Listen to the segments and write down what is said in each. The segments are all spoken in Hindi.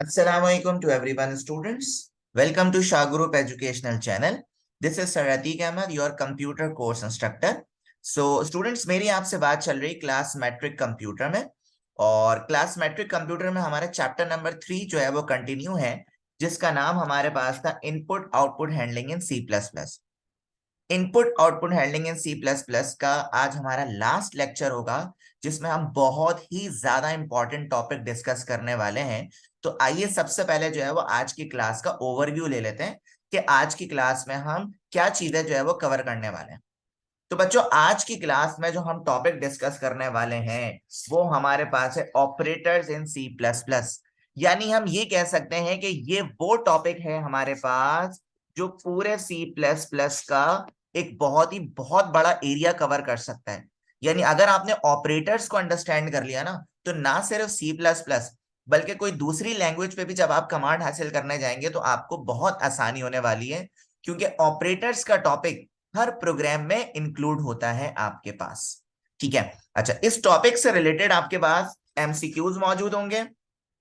Assalamualaikum to everyone, students. Welcome to Shah Group Educational Channel. This is Sir Atiq Ahmed, your computer course instructor. So, students, मेरी आपसे बात चल रही क्लास मैट्रिक कंप्यूटर में, और क्लास मैट्रिक कंप्यूटर में हमारा चैप्टर नंबर 3 जो है वो कंटिन्यू है, जिसका नाम हमारे पास था input output handling in C plus plus. Input output handling in C plus plus का आज हमारा लास्ट लेक्चर होगा, जिसमें हम बहुत ही ज्यादा इंपॉर्टेंट टॉपिक डिस्कस करने वाले हैं। तो आइए सबसे पहले जो है वो आज की क्लास का ओवरव्यू ले लेते हैं कि आज की क्लास में हम क्या चीजें जो है वो कवर करने वाले हैं। तो बच्चों, आज की क्लास में जो हम टॉपिक डिस्कस करने वाले हैं वो हमारे पास है operators in C plus plus. यानी हम ये कह सकते हैं कि ये वो टॉपिक है हमारे पास जो पूरे सी प्लस प्लस का एक बहुत बड़ा एरिया कवर कर सकता है। यानी अगर आपने ऑपरेटर्स को अंडरस्टैंड कर लिया ना, तो ना सिर्फ सी प्लस प्लस बल्कि कोई दूसरी लैंग्वेज पे भी जब आप कमांड हासिल करने जाएंगे तो आपको बहुत आसानी होने वाली है, क्योंकि ऑपरेटर्स का टॉपिक हर प्रोग्राम में इंक्लूड होता है आपके पास। ठीक है। अच्छा, इस टॉपिक से रिलेटेड आपके पास एमसीक्यूज मौजूद होंगे।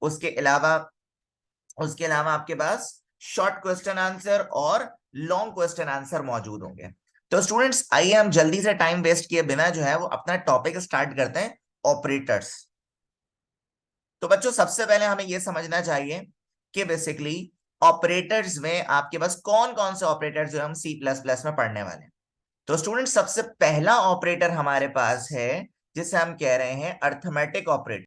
उसके अलावा उसके अलावा आपके पास शॉर्ट क्वेश्चन आंसर और लॉन्ग क्वेश्चन आंसर मौजूद होंगे। तो स्टूडेंट्स, आइए हम जल्दी से टाइम वेस्ट किए बिना जो है वो अपना टॉपिक स्टार्ट करते हैं, ऑपरेटर्स। तो बच्चों, सबसे पहले हमें यह समझना चाहिए कि बेसिकली ऑपरेटर्स में आपके पास कौन कौन से ऑपरेटर्स जो हम सी प्लस प्लस में पढ़ने वाले हैं। तो स्टूडेंट, सबसे पहला ऑपरेटर हमारे पास है जिसे हम कह रहे हैं अर्थमेटिक ऑपरेटर।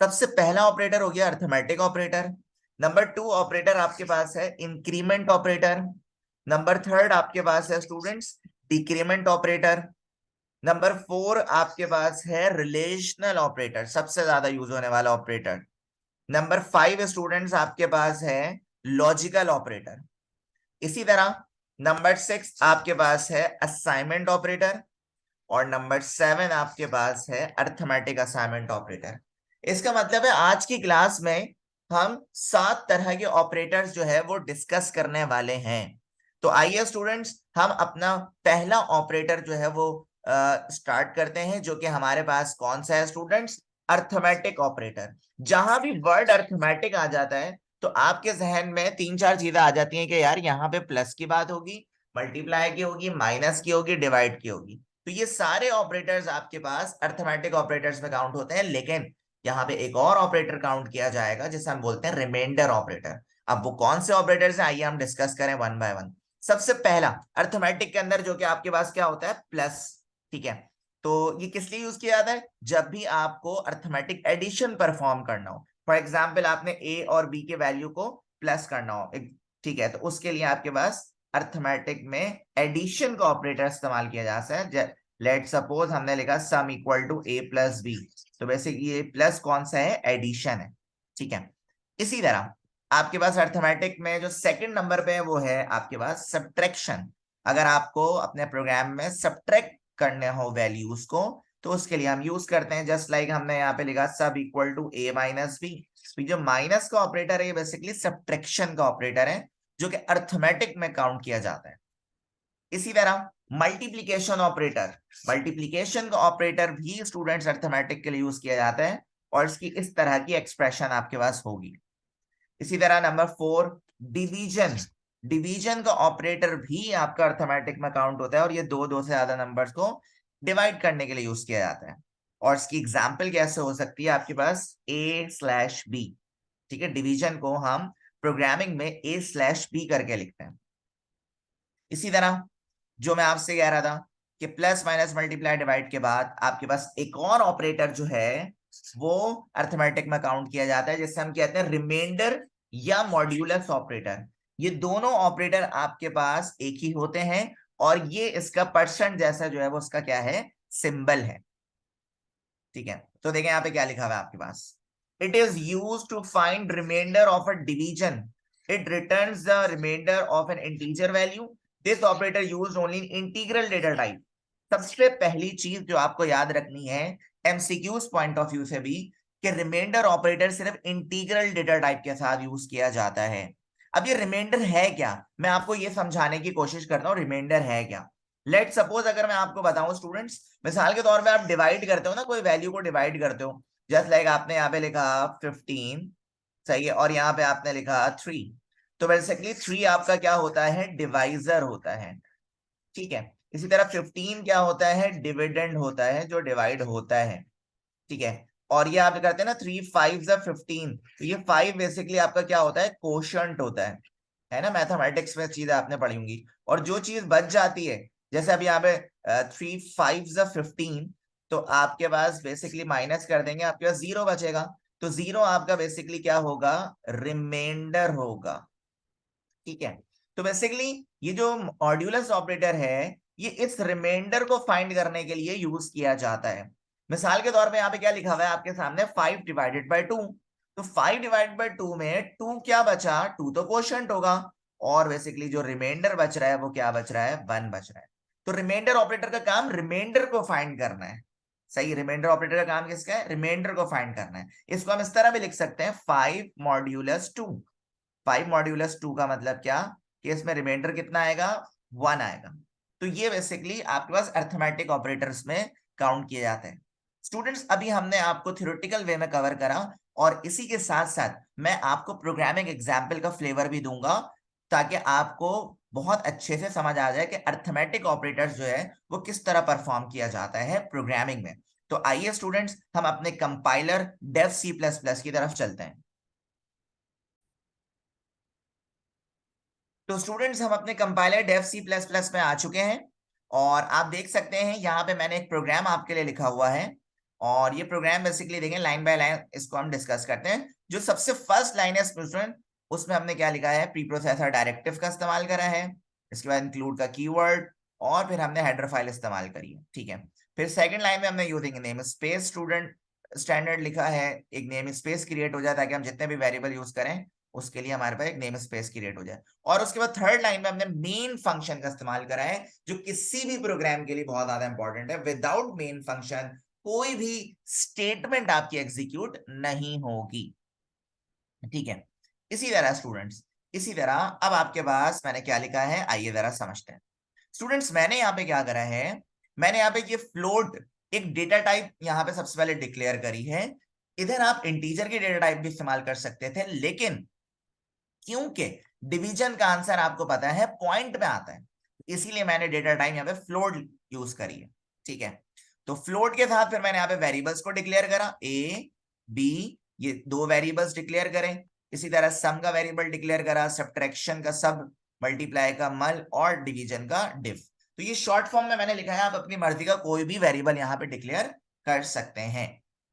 सबसे पहला ऑपरेटर हो गया अर्थमेटिक ऑपरेटर। नंबर 2 ऑपरेटर आपके पास है इंक्रीमेंट ऑपरेटर। नंबर 3 आपके पास है स्टूडेंट्स डिक्रीमेंट ऑपरेटर। नंबर 4 आपके पास है रिलेशनल ऑपरेटर, सबसे ज्यादा यूज होने वाला ऑपरेटर। नंबर 5 स्टूडेंट्स आपके पास है लॉजिकल ऑपरेटर। इसी तरह नंबर 6 आपके पास है असाइनमेंट ऑपरेटर, और नंबर 7 आपके पास है अर्थमेटिक असाइनमेंट ऑपरेटर। इसका मतलब है आज की क्लास में हम 7 तरह के ऑपरेटर्स जो है वो डिस्कस करने वाले हैं। तो आइए स्टूडेंट्स, हम अपना पहला ऑपरेटर जो है वो स्टार्ट करते हैं, जो कि हमारे पास कौन सा है स्टूडेंट्स, अर्थमेटिक ऑपरेटर। जहां भी वर्ड अर्थमेटिक आ जाता है तो आपके जहन में 3-4 चीजें आ जाती हैं कि यार यहाँ पे प्लस की बात होगी, मल्टीप्लाई की होगी, माइनस की होगी, डिवाइड की होगी। तो ये सारे ऑपरेटर्स आपके पास अर्थमेटिक ऑपरेटर्स में काउंट होते हैं, लेकिन यहाँ पे एक और ऑपरेटर काउंट किया जाएगा जिसे हम बोलते हैं रिमाइंडर ऑपरेटर। अब वो कौन से ऑपरेटर्स हैं, आइए हम डिस्कस करें वन बाय वन। सबसे पहला अर्थमेटिक के अंदर जो कि आपके पास क्या होता है, प्लस। ठीक है। तो ये किस लिए यूज किया जाता है, जब भी आपको अर्थमेटिक एडिशन परफॉर्म करना हो। फॉर एग्जाम्पल, आपने ए और बी के वैल्यू को प्लस करना हो, ठीक है, तो उसके लिए आपके पास अर्थमेटिक में एडिशन का ऑपरेटर इस्तेमाल किया जा सकता है। लेट सपोज हमने लिखा sum equal to A plus B, तो बेसिकली ये प्लस कौन सा है, एडिशन है। ठीक है। इसी तरह आपके पास अर्थमेटिक में जो सेकंड नंबर पे है वो है आपके पास सब्ट्रैक्शन। अगर आपको अपने प्रोग्राम में सब्ट्रैक्ट करने हो वैल्यूज को, तो उसके लिए हम यूज करते हैं जस्ट लाइक हमने यहाँ पे लिखा sub equal to A minus B. जो माइनस का ऑपरेटर है ये बेसिकली सब्ट्रैक्शन का ऑपरेटर है, जो कि अर्थमेटिक में काउंट किया जाता है। इसी तरह मल्टीप्लीकेशन ऑपरेटर, मल्टीप्लीकेशन का ऑपरेटर भी स्टूडेंट्स अर्थमेटिक के लिए यूज किया जाता है, और इसकी इस तरह की एक्सप्रेशन आपके पास होगी। इसी तरह नंबर 4 डिवीजन, डिवीजन का ऑपरेटर भी आपका अर्थमेटिक में काउंट होता है, और ये दो से ज्यादा नंबर्स को डिवाइड करने के लिए यूज किया जाता है। और इसकी एग्जाम्पल कैसे हो सकती है, आपके पास ए स्लैश बी। ठीक है, डिवीजन को हम प्रोग्रामिंग में ए स्लैश बी करके लिखते हैं। इसी तरह जो मैं आपसे कह रहा था कि प्लस माइनस मल्टीप्लाई डिवाइड के बाद आपके पास एक और ऑपरेटर जो है वो अर्थमेटिक में काउंट किया जाता है, जिसे हम कहते हैं रिमाइंडर या मॉड्यूलस ऑपरेटर। ये दोनों ऑपरेटर आपके पास एक ही होते हैं, और ये इसका परसेंट जैसा जो है वो उसका क्या है, सिंबल है। ठीक है, तो देखें यहाँ पे क्या लिखा हुआ है आपके पास, it is use to find reminder of a division, it returns the reminder of an integer value, this operator used only in integral data type. सबसे पहली चीज जो आपको याद रखनी है एमसीक्यूज पॉइंट ऑफ व्यू से भी, कि रिमाइंडर ऑपरेटर सिर्फ इंटीग्रल डेटा टाइप के साथ यूज किया जाता है। अब ये रिमाइंडर है क्या, मैं आपको ये समझाने की कोशिश करता हूँ रिमाइंडर है क्या। लेट सपोज अगर मैं आपको बताऊं स्टूडेंट्स, मिसाल के तौर पे आप डिवाइड करते हो ना, कोई वैल्यू को डिवाइड करते हो, जस्ट लाइक आपने यहाँ पे लिखा 15, सही है, और यहाँ पे आपने लिखा 3, तो बेसिकली 3 आपका क्या होता है, डिवाइजर होता है, ठीक है। इसी तरह 15 क्या होता है, डिविडेंड होता है, जो डिवाइड होता है, ठीक है। और ये आप करते हैं ना 3 5 15, तो ये 5 बेसिकली आपका क्या होता है, कोशंट होता है ना, मैथमेटिक्स में चीजें आपने पढ़ी होंगी। और जो चीज बच जाती है, जैसे अभी यहाँ पे 3 5 15, तो आपके पास बेसिकली माइनस कर देंगे, आपके पास 0 बचेगा, तो 0 आपका बेसिकली क्या होगा, रिमाइंडर होगा, ठीक है। तो बेसिकली ये जो मॉड्यूलस ऑपरेटर है, ये इस रिमाइंडर को फाइंड करने के लिए यूज किया जाता है। मिसाल के तौर पे यहाँ पे क्या लिखा हुआ है आपके सामने, 5 डिवाइडेड बाई 2, तो 5 डिवाइडेड बाई 2 में 2 क्या बचा, 2 तो कोशंट होगा, और बेसिकली जो रिमाइंडर बच रहा है वो क्या बच रहा है, 1 बच रहा है। तो रिमाइंडर ऑपरेटर का काम रिमाइंडर को फाइंड करना है, सही। रिमाइंडर ऑपरेटर का काम किसका है, रिमाइंडर को फाइंड करना है। इसको हम इस तरह भी लिख सकते हैं, 5 मॉड्यूलस 2। 5 मॉड्यूलस 2 का मतलब क्या, कि इसमें रिमाइंडर कितना आएगा, 1 आएगा। तो ये बेसिकली आपके पास अर्थमेटिक ऑपरेटर्स में काउंट किए जाते हैं। स्टूडेंट्स, अभी हमने आपको थ्योरेटिकल वे में कवर करा, और इसी के साथ साथ मैं आपको प्रोग्रामिंग एग्जाम्पल का फ्लेवर भी दूंगा, ताकि आपको बहुत अच्छे से समझ आ जाए कि अर्थमेटिक ऑपरेटर्स जो है वो किस तरह परफॉर्म किया जाता है प्रोग्रामिंग में। तो आइए स्टूडेंट्स, हम अपने compiler Dev C plus plus की तरफ चलते हैं। तो स्टूडेंट्स, हम अपने compiler Dev C plus plus में आ चुके हैं, और आप देख सकते हैं यहाँ पे मैंने एक प्रोग्राम आपके लिए लिखा हुआ है। और ये प्रोग्राम बेसिकली देखें, लाइन बाय लाइन इसको हम डिस्कस करते हैं। जो सबसे फर्स्ट लाइन है स्टूडेंट, उसमें हमने क्या लिखा है, प्री प्रोसेसर डायरेक्टिव का इस्तेमाल करा है, इसके बाद इंक्लूड का कीवर्ड, और फिर हमने हेडर फाइल इस्तेमाल करी है, ठीक है। फिर सेकंड लाइन में हमने using name space student standard लिखा है, एक नेम स्पेस क्रिएट हो जाए ताकि हम जितने भी वेरिएबल यूज करें उसके लिए हमारे पास एक नेम स्पेस क्रिएट हो जाए। और उसके बाद थर्ड लाइन में हमने मेन फंक्शन का इस्तेमाल करा है, जो किसी भी प्रोग्राम के लिए बहुत ज्यादा इंपॉर्टेंट है। विदाउट मेन फंक्शन कोई भी स्टेटमेंट आपकी एग्जीक्यूट नहीं होगी, ठीक है। इसी तरह स्टूडेंट्स, इसी तरह अब आपके पास मैंने क्या लिखा है, आइए जरा समझते हैं। स्टूडेंट्स, मैंने यहाँ पे क्या करा है, मैंने यहाँ पे ये फ्लोट एक डेटा टाइप यहाँ पे सबसे पहले डिक्लेयर करी है। इधर आप इंटीजर की डेटा टाइप भी इस्तेमाल कर सकते थे, लेकिन क्योंकि डिवीजन का आंसर आपको पता है पॉइंट में आता है, इसीलिए मैंने डेटा टाइप यहाँ पे फ्लोट यूज करी है, ठीक है। तो फ्लोट के साथ फिर मैंने यहाँ पे वेरिएबल्स को डिक्लेयर करा, ए बी, ये दो वेरिएबल्स डिक्लेयर करें। इसी तरह सम का वेरिएबल डिक्लेयर करा, सब्ट्रैक्शन का सब, मल्टीप्लाई का मल, और डिवीजन का डिव। तो ये शॉर्ट फॉर्म में मैंने लिखा है, आप अपनी मर्जी का कोई भी वेरिएबल यहाँ पे डिक्लेयर कर सकते हैं,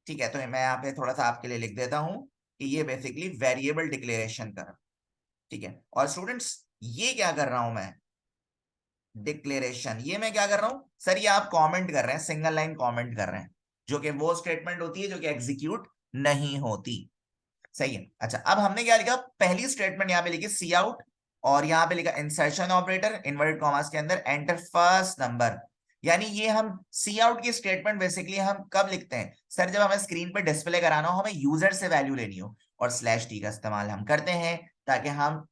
ठीक है। तो मैं यहाँ पे थोड़ा सा आपके लिए लिख देता हूं कि ये बेसिकली वेरिएबल डिक्लेरेशन कर, ठीक है। और स्टूडेंट्स, ये क्या कर रहा हूं मैं, डिक्लेरेशन, ये मैं क्या कर रहा हूं सर, ये आप कमेंट कर रहे हैं, सिंगल लाइन कमेंट कर रहे हैं, जो कि वो स्टेटमेंट होती है जो कि एग्जीक्यूट नहीं होती, सही है। अच्छा, अब हमने क्या लिखा, पहली स्टेटमेंट यहाँ पे लिखी सी आउट, और यहाँ पे लिखा इंसर्शन ऑपरेटर इन्वर्टेड कॉमास के अंदर एंटर फर्स्ट नंबर। यानी ये हम सी आउट की स्टेटमेंट बेसिकली हम कब लिखते हैं सर, जब हमें स्क्रीन पे डिस्प्ले कराना हो, हमें यूजर से वैल्यू लेनी हो, और स्लैश टी का इस्तेमाल हम करते हैं ताकि हम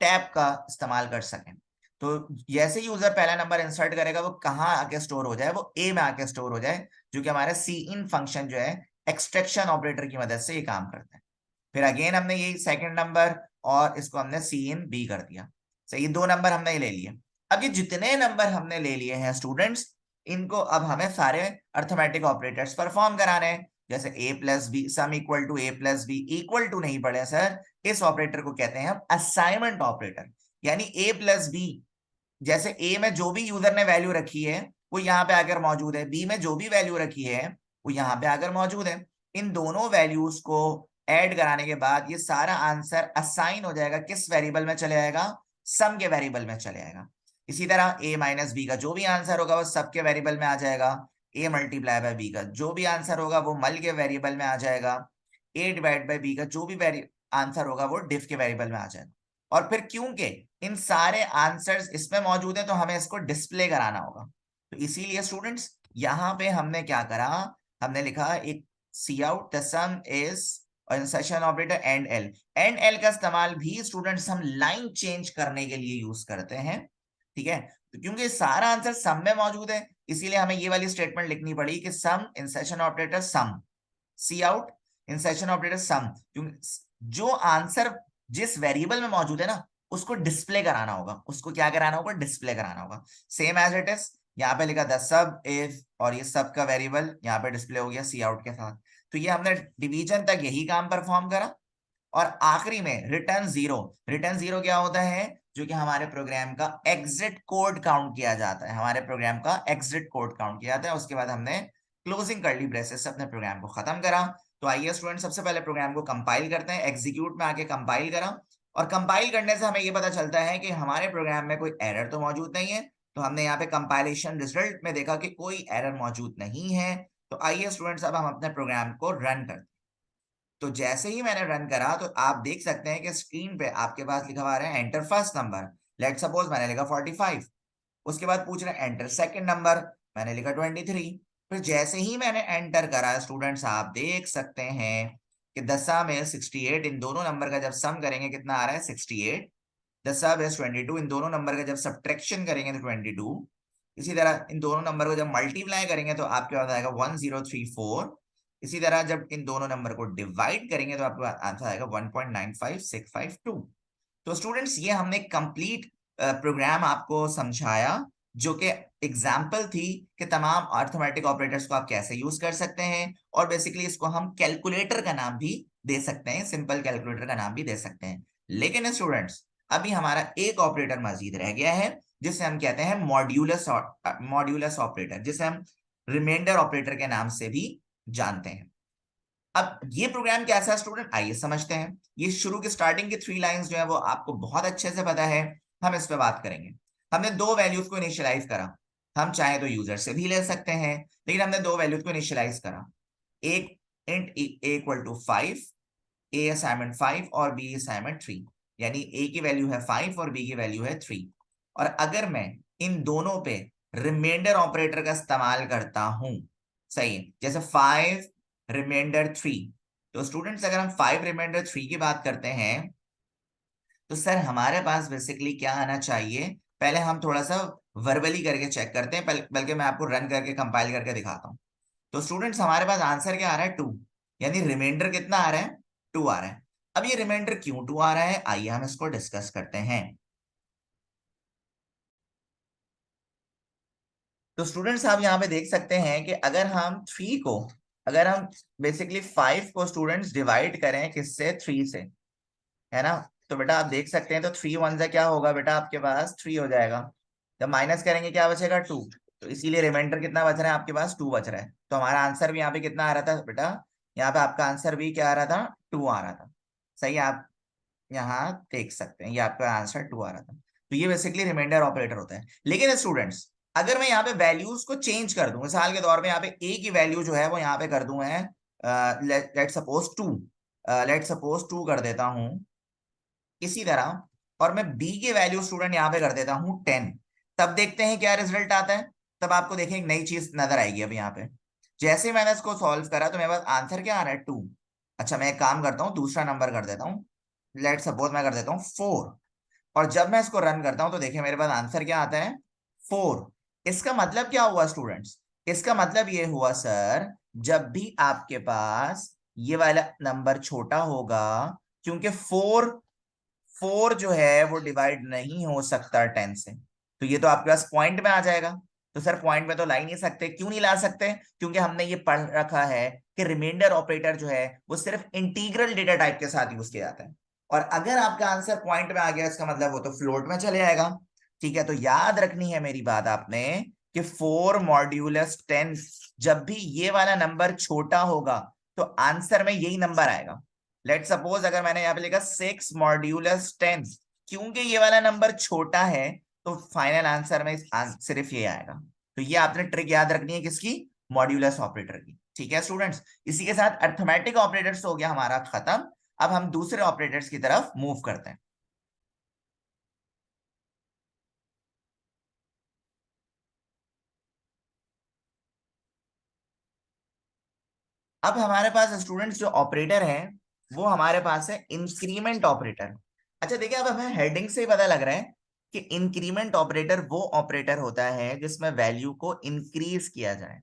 टैब का इस्तेमाल कर सकें। तो जैसे यूजर पहला नंबर इंसर्ट करेगा, वो कहाँ आके स्टोर हो जाए, वो ए में आके स्टोर हो जाए, जो कि हमारा सी इन फंक्शन जो है एक्सट्रैक्शन ऑपरेटर की मदद से ये काम करता है। फिर अगेन हमने ये सेकंड नंबर, और इसको हमने सी इन बी कर दिया, सही। ये दो नंबर हमने ले लिए। अब ये जितने नंबर हमने ले लिए हैं स्टूडेंट्स, इनको अब हमें सारे अर्थमेटिक ऑपरेटर्स परफॉर्म कराने हैं। जैसे a plus b, sum equal to A plus b, equal to नहीं पढ़े सर, इस ऑपरेटर को कहते हैं हम असाइनमेंट ऑपरेटर। यानी ए प्लस बी, जैसे ए में जो भी यूजर ने वैल्यू रखी है वो यहाँ पे आकर मौजूद है, बी में जो भी वैल्यू रखी है वो यहाँ पे आकर मौजूद है। इन दोनों वैल्यूज को ऐड कराने के बाद ये सारा आंसर असाइन हो जाएगा, किस वेरिएबल में चले जाएगा, सम के वेरिएबल में चले जाएगा। इसी तरह ए माइनस बी का जो भी आंसर होगा वो सब के वेरिएबल में आ जाएगा, ए मल्टीप्लाई बाय बी का जो भी आंसर होगा वो मल के वेरिएबल में आ जाएगा, ए डिवाइड बाय बी का जो भी आंसर होगा वो डिफ के वेरिएबल में आ जाएगा। और फिर क्योंकि इन सारे आंसर्स इसमें मौजूद है, तो हमें इसको डिस्प्ले कराना होगा। तो इसीलिए स्टूडेंट्स, यहां पे हमने क्या करा, हमने लिखा एक सी आउट द सम इज, और insertion operator and L. And L का इस्तेमाल भी स्टूडेंट्स हम लाइन चेंज करने के लिए यूज करते हैं, ठीक है। तो क्योंकि सारा आंसर सम में मौजूद है, इसीलिए हमें ये वाली स्टेटमेंट लिखनी पड़ी कि सम इंसर्शन ऑपरेटर सम, सी आउट इंसर्शन ऑपरेटर सम, क्योंकि जो आंसर जिस वेरिएबल में मौजूद है ना उसको डिस्प्ले कराना होगा, उसको क्या कराना होगा, डिस्प्ले कराना होगा। सेम एज इट इज यहाँ पे लिखा द सब इफ, और ये सब का वेरिएबल यहाँ पे डिस्प्ले हो गया सी आउट के साथ। तो ये हमने डिवीजन तक यही काम परफॉर्म करा, और आखिरी में रिटर्न जीरो। रिटर्न जीरो क्या होता है, जो कि हमारे प्रोग्राम का एग्जिट कोड काउंट किया जाता है, हमारे प्रोग्राम का एग्जिट कोड काउंट किया जाता है। उसके बाद हमने क्लोजिंग कर्ली ब्रेसेस से अपने प्रोग्राम को खत्म करा। तो आइए स्टूडेंट सबसे पहले प्रोग्राम को कंपाइल करते हैं। एग्जीक्यूट में आके कंपाइल करा, और कंपाइल करने से हमें ये पता चलता है कि हमारे प्रोग्राम में कोई एरर तो मौजूद नहीं है। तो हमने यहाँ पे कंपाइलेशन रिजल्ट में देखा कि कोई एरर मौजूद नहीं है। तो आइए स्टूडेंट्स अब हम अपने प्रोग्राम को रन करते हैं। तो जैसे ही मैंने रन करा तो आप देख सकते हैं कि स्क्रीन पे आपके पास लिखा हुआ है enter first number. Let suppose मैंने लिखा 45। उसके बाद पूछ रहे हैं एंटर सेकंड नंबर, मैंने लिखा 23। फिर जैसे ही मैंने एंटर करा स्टूडेंट्स आप देख सकते हैं कि दशा में 68, इन दोनों नंबर का जब सम करेंगे कितना आ रहा है 68। दशा में 22, इन दोनों नंबर का जब सब्ट्रैक्शन करेंगे तो 22। इसी तरह इन दोनों नंबर को जब मल्टीप्लाई करेंगे तो आपके पास आएगा 1034। इसी तरह जब इन दोनों नंबर को डिवाइड करेंगे तो आपके पास आंसर आएगा 1.95652। तो स्टूडेंट्स ये हमने कंप्लीट प्रोग्राम आपको समझाया, जो कि एग्जाम्पल थी कि तमाम अर्थमेटिक ऑपरेटर्स को आप कैसे यूज कर सकते हैं। और बेसिकली इसको हम कैलकुलेटर का नाम भी दे सकते हैं, सिंपल कैलकुलेटर का नाम भी दे सकते हैं। लेकिन स्टूडेंट्स अभी हमारा एक ऑपरेटर मजीद रह गया है, जिसे हम कहते हैं मॉड्यूलस ऑपरेटर, जिसे हम रिमाइंडर ऑपरेटर के नाम से भी जानते हैं। अब ये प्रोग्राम कैसा है स्टूडेंट, आइए समझते हैं। ये शुरू की स्टार्टिंग की 3 लाइंस जो है वो आपको बहुत अच्छे से पता है, हम इस पे बात करेंगे। हमने 2 वैल्यूज को इनिशियलाइज करा, हम चाहे तो यूजर से भी ले सकते हैं, लेकिन हमने 2 वैल्यूज को इनिशियलाइज करा। एक int A equal to 5, A assignment 5 और बी असाइनमेंट 3, यानी ए की वैल्यू है 5 और बी की वैल्यू है 3। और अगर मैं इन दोनों पे रिमाइंडर ऑपरेटर का इस्तेमाल करता हूं, सही है, जैसे 5 रिमाइंडर 3, तो स्टूडेंट्स अगर हम 5 रिमाइंडर 3 की बात करते हैं तो सर हमारे पास बेसिकली क्या आना चाहिए, पहले हम थोड़ा सा वर्बली करके चेक करते हैं, बल्कि मैं आपको रन करके कंपाइल करके दिखाता हूं। तो स्टूडेंट्स हमारे पास आंसर क्या आ रहा है 2, यानी रिमाइंडर कितना आ रहा है 2 आ रहा है। अब ये रिमाइंडर क्यों 2 आ रहा है, आइए हम इसको डिस्कस करते हैं। तो स्टूडेंट्स आप यहाँ पे देख सकते हैं कि अगर हम 3 को, अगर हम बेसिकली 5 को स्टूडेंट्स डिवाइड करें किससे, 3 से, है ना, तो बेटा आप देख सकते हैं तो 3 वन से क्या होगा बेटा, आपके पास 3 हो जाएगा। जब माइनस करेंगे क्या बचेगा 2, तो इसीलिए रिमाइंडर कितना बच रहा है आपके पास 2 बच रहा है। तो हमारा आंसर भी यहाँ पे कितना आ रहा था बेटा, यहाँ पे आपका आंसर भी क्या आ रहा था 2 आ रहा था। सही, आप यहाँ देख सकते हैं ये आपका आंसर 2 आ रहा था। तो ये बेसिकली रिमाइंडर ऑपरेटर होता है। लेकिन स्टूडेंट्स अगर मैं यहाँ पे वैल्यूज को चेंज कर दूं, मिसाल के तौर पे यहाँ पे ए की वैल्यू जो है वो यहाँ पे कर दूं है लेट सपोज 2, लेट सपोज 2 कर देता हूं इसी तरह, और मैं बी के वैल्यू स्टूडेंट यहाँ पे कर देता हूँ 10, तब देखते हैं क्या रिजल्ट आता है। तब आपको देखें एक नई चीज नजर आएगी। अब यहाँ पे जैसे मैंने इसको सॉल्व करा तो मेरे पास आंसर क्या आ रहा है 2। अच्छा मैं एक काम करता हूँ, दूसरा नंबर कर देता हूँ, लेट सपोज मैं कर देता हूँ 4, और जब मैं इसको रन करता हूं तो देखिए मेरे पास आंसर क्या आता है 4। इसका मतलब क्या हुआ स्टूडेंट्स, इसका मतलब ये हुआ सर, जब भी आपके पास ये वाला नंबर छोटा होगा, क्योंकि 4 जो है वो डिवाइड नहीं हो सकता 10 से, तो ये तो आपके पास पॉइंट में आ जाएगा। तो सर पॉइंट में तो ला ही नहीं सकते, क्यों नहीं ला सकते, क्योंकि हमने ये पढ़ रखा है कि रिमाइंडर ऑपरेटर जो है वो सिर्फ इंटीग्रल डेटा टाइप के साथ यूज किया जाता है। और अगर आपका आंसर पॉइंट में आ गया इसका मतलब वो तो फ्लोट में चले जाएगा। ठीक है, तो याद रखनी है मेरी बात आपने कि 4 मॉड्यूलस 10, जब भी ये वाला नंबर छोटा होगा तो आंसर में यही नंबर आएगा। लेट सपोज अगर मैंने यहाँ पे लिखा 6 मॉड्यूलस 10, क्योंकि ये वाला नंबर छोटा है तो फाइनल आंसर में सिर्फ ये आएगा। तो ये आपने ट्रिक याद रखनी है किसकी, मॉड्यूलस ऑपरेटर की। ठीक है स्टूडेंट्स, इसी के साथ अर्थमेटिक ऑपरेटर्स हो गया हमारा खत्म। अब हम दूसरे ऑपरेटर्स की तरफ मूव करते हैं। अब हमारे पास स्टूडेंट्स जो ऑपरेटर है वो हमारे पास है इंक्रीमेंट ऑपरेटर। अच्छा देखिए अब हमें हेडिंग से ही पता लग रहा है कि इंक्रीमेंट ऑपरेटर वो ऑपरेटर होता है जिसमें वैल्यू को इंक्रीज किया जाए।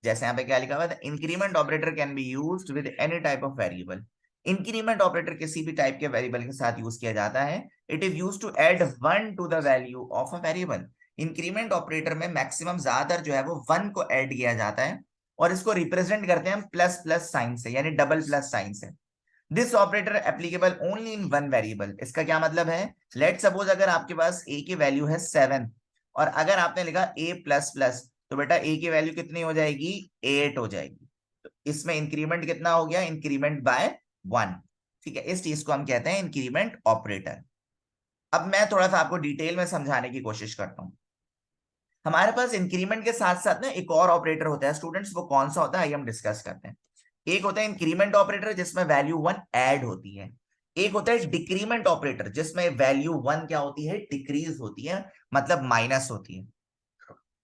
जैसे यहाँ पे क्या लिखा हुआ है, increment operator can be used with any type of variable. Increment operator किसी भी टाइप के वेरिएबल के साथ यूज किया जाता है। It is used to add 1 to the value of a variable. Increment operator में मैक्सिमम ज्यादातर जो है वो 1 को ऐड किया जाता है, और इसको रिप्रेजेंट करते हैं प्लस प्लस साइन से, यानी डबल प्लस साइन से। This operator applicable only in one variable. इसका क्या मतलब है, लेट सपोज अगर आपके पास a की वैल्यू है 7, और अगर आपने लिखा a प्लस प्लस, तो बेटा a की वैल्यू कितनी हो जाएगी, 8 हो जाएगी। तो इसमें इंक्रीमेंट कितना हो गया, इंक्रीमेंट बाय 1। ठीक है, इस चीज को हम कहते हैं इंक्रीमेंट ऑपरेटर। अब मैं थोड़ा सा आपको डिटेल में समझाने की कोशिश करता हूं। हमारे पास इंक्रीमेंट के साथ साथ ना एक और ऑपरेटर होता है स्टूडेंट्स, वो कौन सा होता है आइए हम डिस्कस करते हैं। एक होता है इंक्रीमेंट ऑपरेटर जिसमें वैल्यू 1 ऐड होती है। एक होता है डिक्रीमेंट ऑपरेटर जिसमें वैल्यू 1 क्या होती है, डिक्रीज होती है, मतलब माइनस होती है।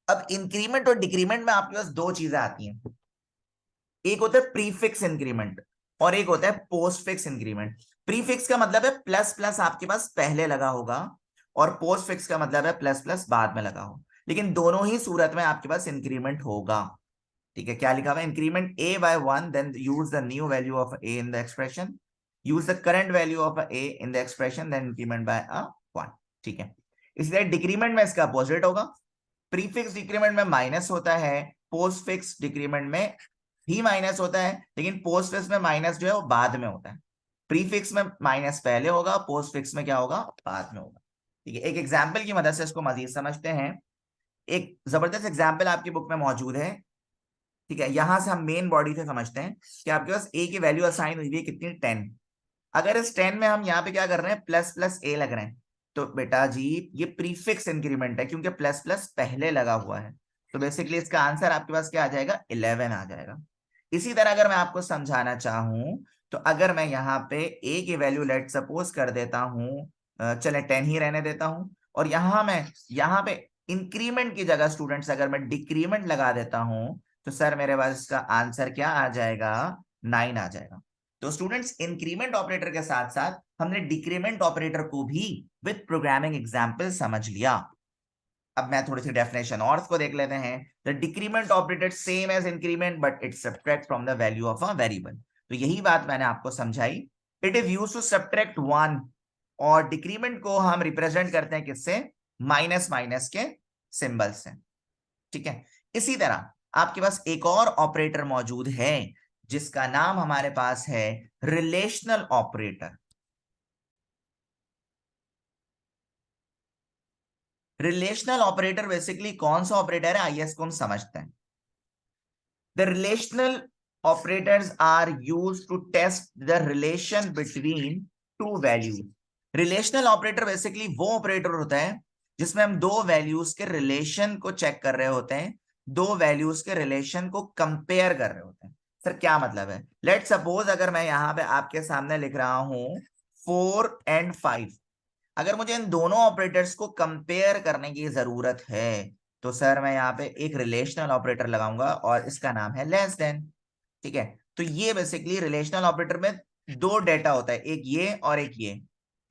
अब इंक्रीमेंट और डिक्रीमेंट में आपके पास दो चीजें आती हैं। एक होता है प्रीफिक्स इंक्रीमेंट और एक होता है पोस्ट फिक्स इंक्रीमेंट। प्रीफिक्स का मतलब है प्लस प्लस आपके पास पहले लगा होगा, और पोस्ट फिक्स का मतलब है प्लस प्लस बाद में लगा हो, लेकिन दोनों ही सूरत में आपके पास इंक्रीमेंट होगा। ठीक है, क्या लिखा हुआ है, increment a by 1, then use the new value of a in the expression, use the current value of a in the expression, then increment by 1। ठीक है, इसलिए डिक्रीमेंट में इसका अपोजिट होगा। प्रीफिक्स डिक्रीमेंट में माइनस होता है, पोस्ट फिक्स डिक्रीमेंट में भी माइनस होता है, लेकिन पोस्ट फिक्स में माइनस जो है वो बाद में होता है। प्रीफिक्स में माइनस पहले होगा, पोस्ट फिक्स में क्या होगा, बाद में होगा। ठीक है, एक एग्जाम्पल की मदद से इसको मजीद समझते हैं। एक जबरदस्त एग्जाम्पल आपकी बुक में मौजूद है। ठीक है, यहां से हम मेन बॉडी से समझते हैं कि आपके पास a की वैल्यू असाइन हुई है कितनी, 10। अगर इस 10 में हम यहाँ पे क्या कर रहे हैं, प्लस प्लस a लग रहे हैं, तो बेटा जी ये प्रीफिक्स इंक्रीमेंट है क्योंकि प्लस प्लस पहले लगा हुआ है। तो बेसिकली इसका आंसर आपके पास क्या आ जाएगा, 11 आ जाएगा। इसी तरह अगर मैं आपको समझाना चाहूं, तो अगर मैं यहाँ पे a की वैल्यू लेट सपोज कर देता हूं, चले 10 ही रहने देता हूं, और यहाँ पे इंक्रीमेंट की जगह स्टूडेंट्स अगर मैं डिक्रीमेंट लगा देता हूं, तो सर मेरे पास इसका आंसर क्या आ जाएगा, 9 आ जाएगा। तो स्टूडेंट्स इंक्रीमेंट ऑपरेटर के साथ साथ हमने डिक्रीमेंट ऑपरेटर को भी विद प्रोग्रामिंग एग्जांपल समझ लिया। अब मैं थोड़ी सी डेफिनेशन और इसको देख लेते हैं। The decrement operator same as increment but it subtract from the value of a variable. तो यही बात मैंने आपको समझाई। It is used to subtract 1, और डिक्रीमेंट को हम रिप्रेजेंट करते हैं किससे, माइनस माइनस के सिंबल से। ठीक है, इसी तरह आपके पास एक और ऑपरेटर मौजूद है जिसका नाम हमारे पास है relational operator. Relational operator basically कौन सा ऑपरेटर है, आइए इसको हम समझते हैं। The relational operators are used to test the relation between two values. Relational operator basically वो ऑपरेटर होता है जिसमें हम दो वैल्यूज के रिलेशन को चेक कर रहे होते हैं, दो वैल्यूज के रिलेशन को कंपेयर कर रहे होते हैं। सर क्या मतलब है, लेट सपोज अगर मैं यहां पे आपके सामने लिख रहा हूं 4 and 5, अगर मुझे इन दोनों ऑपरेटर्स को कंपेयर करने की जरूरत है, तो सर मैं यहाँ पे एक रिलेशनल ऑपरेटर लगाऊंगा और इसका नाम है लेस देन। ठीक है, तो ये बेसिकली रिलेशनल ऑपरेटर में दो डेटा होता है, एक ये और एक ये,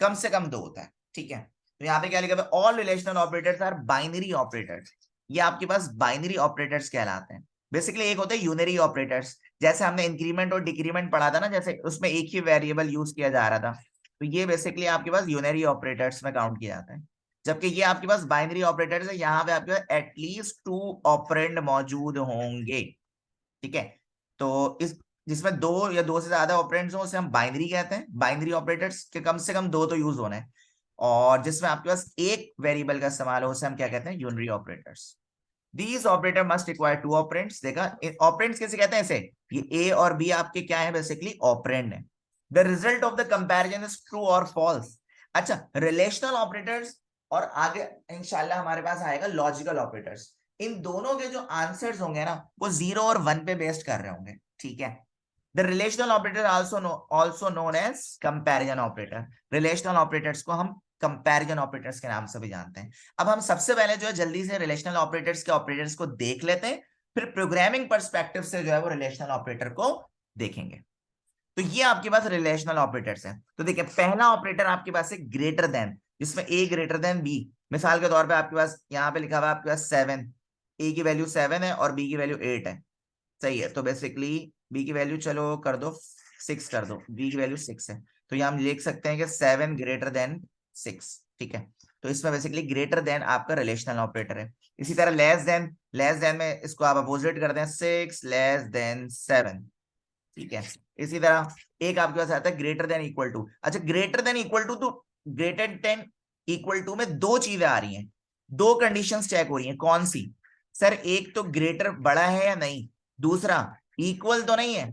कम से कम दो होता है। ठीक है, तो यहाँ पे क्या लिखा है, all relational operators are binary operators. ये आपके पास बाइनरी ऑपरेटर्स कहलाते हैं। बेसिकली एक होता है यूनरी ऑपरेटर्स, जैसे हमने इंक्रीमेंट और डिक्रीमेंट पढ़ा था ना, जैसे उसमें एक ही वेरिएबल यूज किया जा रहा था, तो ये बेसिकली आपके पास यूनरी ऑपरेटर्स में काउंट किया जाता है। जबकि ये आपके पास बाइनरी ऑपरेटर्स है, यहाँ पे आपके पास एटलीस्ट 2 ऑपरेंड मौजूद होंगे। ठीक है, तो इस जिसमें दो या दो से ज्यादा ऑपरेंड्स हो उसे हम बाइनरी कहते हैं। बाइनरी ऑपरेटर्स के कम से कम दो तो यूज होने हैं, और जिसमें आपके पास एक वेरिएबल का इस्तेमाल हो उसे हम क्या कहते हैं, unary operators. These operator must require two operands। देखा, ऑपरेंड्स कैसे कहते हैं इसे, ये a और b आपके क्या है, बेसिकली ऑपरेंड है। The result of the comparison is true और फॉल्स। अच्छा, रिलेशनल ऑपरेटर्स और आगे इंशाल्लाह हमारे पास आएगा लॉजिकल ऑपरेटर्स। इन दोनों के जो आंसर्स होंगे ना, वो 0 और 1 पे बेस्ड कर रहे होंगे। ठीक है, the relational operator also known as comparison operator. Relational operators को हम कंपैरिजन ऑपरेटर्स के नाम से भी जानते हैं। अब हम सबसे पहले जो है जल्दी से रिलेशनल ऑपरेटर्स के ऑपरेटर्स को देख लेते हैं, फिर प्रोग्रामिंग पर्सपेक्टिव से जो है वो रिलेशनल ऑपरेटर को देखेंगे। तो ये आपके पास रिलेशनल ऑपरेटर्स हैं। तो देखिए, पहला ऑपरेटर आपके पास है ग्रेटर देन। जिसमें a ग्रेटर देन b। मिसाल के तौर पे आपके पास यहाँ पे लिखा हुआ है आपके पास 7, a की वैल्यू 7 है और b की वैल्यू 8 है। सही है, तो बेसिकली b की वैल्यू चलो कर दो 6 कर दो, b की वैल्यू 6 है, तो यहाँ हम लिख सकते हैं कि 7 ग्रेटर देन 6। ठीक है, तो इसमें बेसिकली ग्रेटर देन आपका रिलेशनल ऑपरेटर है। इसी तरह लेस देन में इसको आप अपोजिट कर दें, 6 लेस देन 7। ठीक है, इसी तरह एक आपके पास आता है ग्रेटर देन इक्वल टू। अच्छा, ग्रेटर देन इक्वल टू, तो ग्रेटर देन इक्वल टू में दो चीजें आ रही हैं, दो कंडीशंस चेक हो रही हैं। कौन सी? सर एक तो ग्रेटर बड़ा है या नहीं, दूसरा इक्वल तो नहीं है।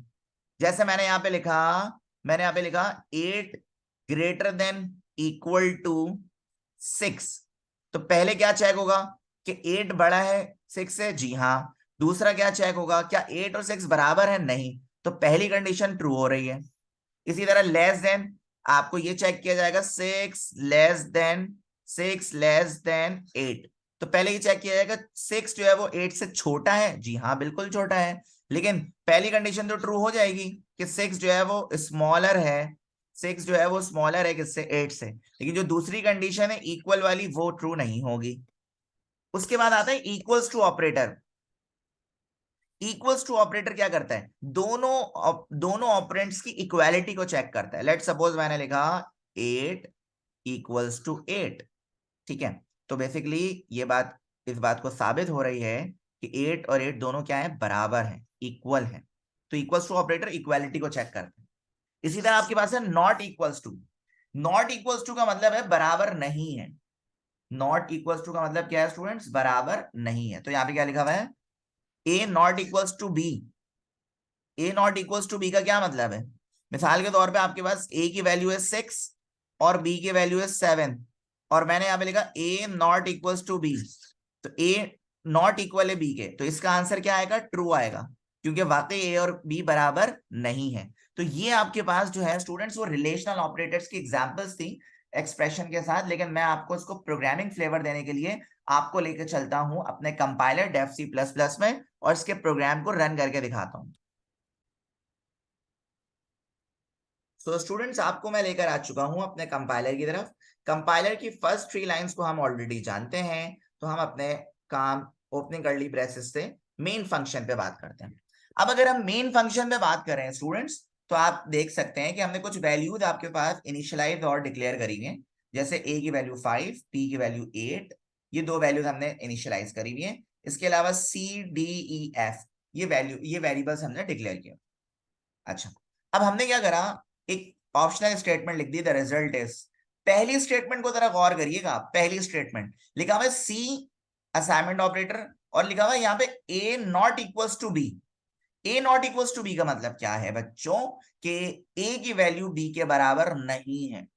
जैसे मैंने यहाँ पे लिखा 8 ग्रेटर देन इक्वल टू 6, तो पहले क्या चेक होगा कि 8 बड़ा है 6 से? जी हाँ। दूसरा क्या चेक होगा, क्या 8 और 6 बराबर है? नहीं, तो पहली कंडीशन ट्रू हो रही है। इसी तरह लेस देन, आपको ये चेक किया जाएगा 6 लेस देन 8, तो पहले ये चेक किया जाएगा 6 जो है वो 8 से छोटा है? जी हाँ, बिल्कुल छोटा है। लेकिन पहली कंडीशन तो ट्रू हो जाएगी कि 6 जो है वो स्मॉलर है, 6 जो है वो स्मॉलर है किससे? 8 से। लेकिन जो दूसरी कंडीशन है इक्वल वाली, वो ट्रू नहीं होगी। उसके बाद आता है equals to operator. Equals to operator क्या करता है? दोनों ऑपरेंट्स की इक्वालिटी को चेक करता है। लेट सपोज मैंने लिखा 8 इक्वल्स टू 8। ठीक है, तो बेसिकली इस बात को साबित हो रही है कि 8 और 8 दोनों क्या है? बराबर है, इक्वल है। तो इक्वल्स टू ऑपरेटर इक्वालिटी को चेक करता है। इसी तरह आपके पास है not equals to. Not equals to का मतलब है बराबर नहीं है। नॉट इक्वल्स टू का मतलब क्या है स्टूडेंट्स? बराबर नहीं है। तो यहाँ पे क्या लिखा हुआ है? A not equals to b. A not equals to b का क्या मतलब है? मिसाल के तौर पे आपके पास ए की वैल्यू है 6 और बी की वैल्यू है 7, और मैंने यहां पे लिखा ए नॉट इक्वल्स टू बी, तो ए नॉट इक्वल है बी के, तो इसका आंसर क्या आएगा? ट्रू आएगा, क्योंकि वाकई ए और बी बराबर नहीं है। तो ये आपके पास जो है स्टूडेंट्स वो रिलेशनल ऑपरेटर्स की एग्जांपल्स थी एक्सप्रेशन के साथ। लेकिन मैं आपको इसको प्रोग्रामिंग फ्लेवर देने के लिए आपको लेकर चलता हूं अपने compiler Dev C plus plus में, और इसके प्रोग्राम को रन करके दिखाता हूं। सो स्टूडेंट्स, आपको मैं लेकर आ चुका हूं अपने कंपाइलर की तरफ। कंपाइलर की फर्स्ट 3 लाइंस को हम ऑलरेडी जानते हैं, तो हम अपने काम ओपनिंग कर्ली ब्रेसेस से मेन फंक्शन पे बात करते हैं। अब अगर हम मेन फंक्शन पे बात करें स्टूडेंट्स, तो आप देख सकते हैं कि हमने कुछ वैल्यूज आपके पास इनिशियलाइज और डिक्लेयर करी हुई हैं। जैसे a की वैल्यू 5, p की वैल्यू 8, ये दो वैल्यूज हमने इनिशियलाइज करी हुई हैं। इसके अलावा c d e f ये वेरिएबल्स हमने डिक्लेयर किए। अच्छा, अब हमने क्या करा, एक ऑप्शनल स्टेटमेंट लिख दी, द रिजल्ट इज। पहली स्टेटमेंट को जरा गौर करिएगा। पहली स्टेटमेंट लिखा हुआ है सी असाइनमेंट ऑपरेटर, और लिखा हुआ है यहाँ पे a not equals to b. A not equals to b का मतलब क्या है बच्चों? कि ए की वैल्यू बी के बराबर नहीं है।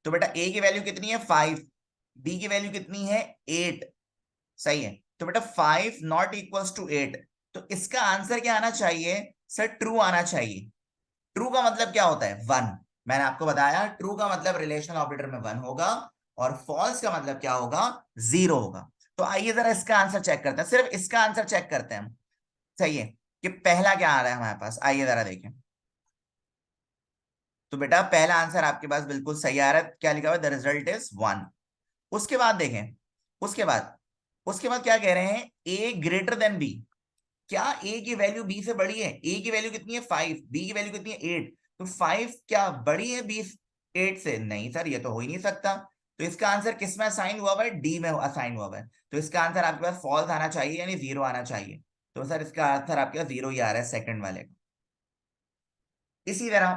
तो बेटा ए की वैल्यू कितनी है? 5, बी की वैल्यू कितनी है? 8। सही है, तो बेटा 5 नॉट इक्वल्स टू 8, तो इसका आंसर क्या आना चाहिए? सर ट्रू आना चाहिए। ट्रू का मतलब क्या होता है? 1। मैंने आपको बताया ट्रू का मतलब रिलेशनल ऑपरेटर में 1 होगा, और फॉल्स का मतलब क्या होगा? 0 होगा। तो आइए जरा इसका आंसर चेक करते हैं, सिर्फ इसका आंसर चेक करते हैं हम। सही है, कि पहला क्या आ रहा है हमारे पास, आइए जरा देखें। तो बेटा पहला आंसर आपके पास बिल्कुल सही आ रहा है। क्या लिखा हुआ है? The result is 1। उसके बाद देखें, उसके बाद उसके बाद क्या कह रहे हैं? ए ग्रेटर देन बी। क्या ए की वैल्यू बी से बड़ी है? ए की वैल्यू कितनी है? 5, बी की वैल्यू कितनी है? 8, तो 5 क्या बड़ी है 8 से? नहीं सर, ये तो हो ही नहीं सकता। तो इसका आंसर किस में असाइन हुआ हुआ है? डी में असाइन हुआ हुआ है। तो इसका आंसर आपके पास फॉल्स आना चाहिए, यानी 0 आना चाहिए। तो सर इसका आंसर आपके पास 0 ही आ रहा है सेकंड वाले का। इसी तरह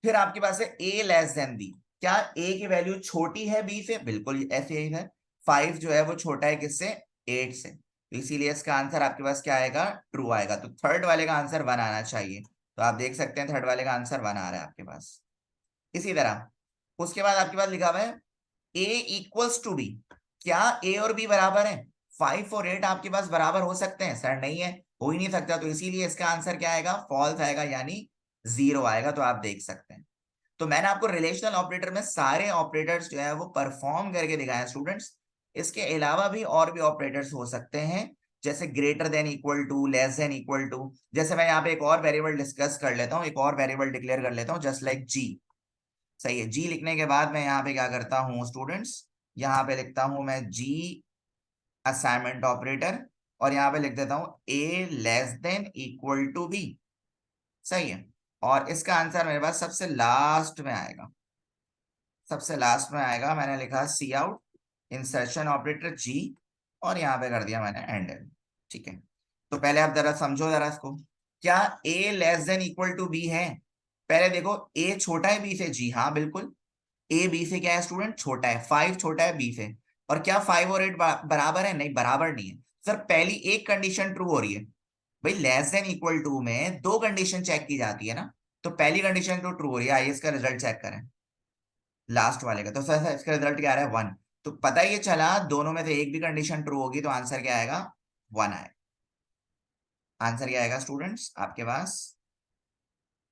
फिर आपके पास है ए लेस देन बी। क्या ए की वैल्यू छोटी है बी से? बिल्कुल ऐसे ही है। 5 जो है वो छोटा है किससे? 8 से, तो इसीलिए इसका आंसर आपके पास क्या आएगा? ट्रू आएगा। तो थर्ड वाले का आंसर 1 आना चाहिए। तो आप देख सकते हैं थर्ड वाले का आंसर 1 आ रहा है आपके पास। इसी तरह उसके बाद आपके पास लिखा हुआ है ए इक्वल्स टू बी। क्या ए और बी बराबर है? 5 और 8 आपके पास बराबर हो सकते हैं? सर नहीं है, हो ही नहीं सकता। तो इसीलिए इसका आंसर क्या आएगा? फॉल्स आएगा, यानी 0 आएगा। तो आप देख सकते हैं, तो मैंने आपको रिलेशनल ऑपरेटर में सारे ऑपरेटर्स जो है वो परफॉर्म करके दिखाए स्टूडेंट्स। इसके अलावा भी और भी ऑपरेटर्स हो सकते हैं, जैसे greater than equal to, less than equal to. जैसे मैं यहाँ पे एक और वेरिएबल डिस्कस कर लेता हूँ, एक और वेरिएबल डिक्लेयर कर लेता हूँ, जस्ट लाइक जी। सही है, जी लिखने के बाद मैं यहाँ पे क्या करता हूँ स्टूडेंट्स, यहां पे लिखता हूं मैं जी असाइनमेंट ऑपरेटर, और यहां पे लिख देता हूं a less than equal to b. सही है। और इसका आंसर मेरे पास सबसे लास्ट में आएगा, सबसे लास्ट में आएगा। मैंने लिखा सी आउट इंसर्शन ऑपरेटर जी, और यहां पे कर दिया मैंने एंड। ठीक है, तो पहले आप जरा समझो जरा इसको। क्या a less than equal to b है? पहले देखो, ए छोटा है बी से, जी हाँ बिल्कुल। ए बी से क्या है स्टूडेंट? छोटा है। 5 छोटा है बी से। और क्या 5 और 8 बराबर है? नहीं, बराबर नहीं है सर। पहली एक कंडीशन ट्रू हो रही है भाई। लेस देन इक्वल टू में दो कंडीशन चेक की जाती है ना, तो पहली कंडीशन तो ट्रू हो रही है। आइए इसका रिजल्ट चेक करें लास्ट वाले का। तो सर इसका रिजल्ट क्या आ रहा है? 1। तो पता ही ये चला दोनों में से एक भी कंडीशन ट्रू होगी तो आंसर क्या आएगा? 1 आएगा। आंसर क्या आएगा स्टूडेंट्स आपके पास?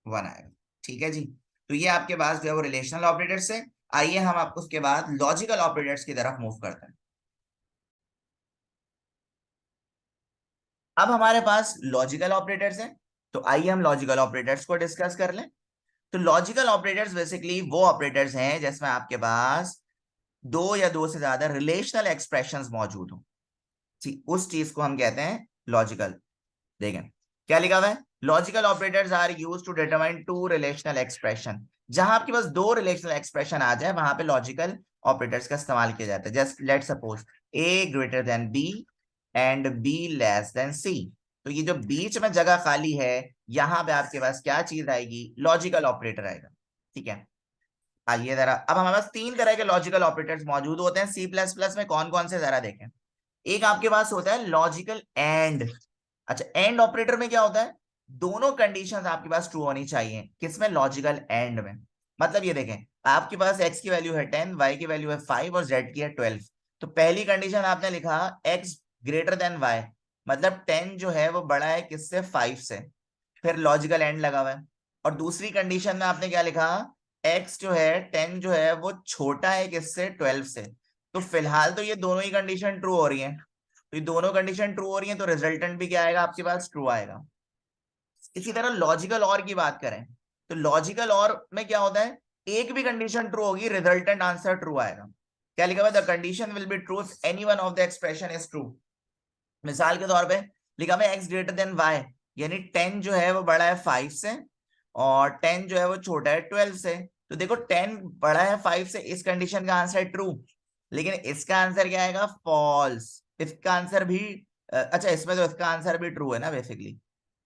1 आएगा। ठीक है जी। तो ये आपके पास जो है वो रिलेशनल ऑपरेटर्स है। आइए हम आपको उसके बाद लॉजिकल ऑपरेटर्स की तरफ मूव करते हैं। अब हमारे पास लॉजिकल ऑपरेटर्स हैं, तो आइए हम लॉजिकल ऑपरेटर्स को डिस्कस कर लें। तो लॉजिकल ऑपरेटर्स बेसिकली वो ऑपरेटर्स हैं जिसमें आपके पास दो या दो से ज्यादा रिलेशनल एक्सप्रेशंस मौजूद हो। ठीक, उस चीज को हम कहते हैं लॉजिकल। देखें क्या लिखा हुआ है, logical operators are used to determine two relational expression. जहां आपके पास दो रिलेशनल एक्सप्रेशन आ जाए वहां पे लॉजिकल ऑपरेटर्स का इस्तेमाल किया जाता है। Just let suppose a greater than b and b less than c. तो ये जो बीच में जगह खाली है, यहां पे आपके पास क्या चीज आएगी? लॉजिकल ऑपरेटर आएगा। ठीक है, आइए जरा, अब हमारे पास तीन तरह के लॉजिकल ऑपरेटर्स मौजूद होते हैं सी प्लस प्लस में। कौन कौन से जरा देखें। एक आपके पास होता है लॉजिकल एंड। अच्छा, एंड ऑपरेटर में क्या होता है? दोनों कंडीशंस आपके पास ट्रू होनी चाहिए। किसमें? लॉजिकल एंड में। मतलब ये देखें, आपके पास x की वैल्यू है 10, y की वैल्यू है 5 और z की है 12। तो पहली कंडीशन आपने लिखा x ग्रेटर देन y, मतलब 10 जो है वो बड़ा है किससे? 5 से। फिर लॉजिकल एंड लगा हुआ है। और दूसरी कंडीशन में आपने क्या लिखा? x जो है 10 जो है वो छोटा है किससे? 12 से। तो फिलहाल तो ये दोनों ही कंडीशन ट्रू हो रही है। तो ये दोनों कंडीशन ट्रू हो रही है, तो रिजल्टेंट भी क्या आएगा आपके पास? ट्रू आएगा। इसी तरह लॉजिकल और की बात करें, तो लॉजिकल और में क्या होता है? एक भी कंडीशन ट्रू होगी, रिजल्टेंट आंसर ट्रू आएगा। क्या लिखा हुआ है? The condition will be true if any one of the expression is true. मिसाल के तौर पे लिखा हुआ है एक्स ग्रेटर देन वाई, यानी 10 जो है वो बड़ा है 5 से, और 10 जो है वो छोटा है 12 से। तो देखो 10 बड़ा है 5 से, इस कंडीशन का आंसर है ट्रू। लेकिन इसका आंसर क्या आएगा? फॉल्स। इसका आंसर भी अच्छा, इसमें तो इसका आंसर भी ट्रू है ना बेसिकली।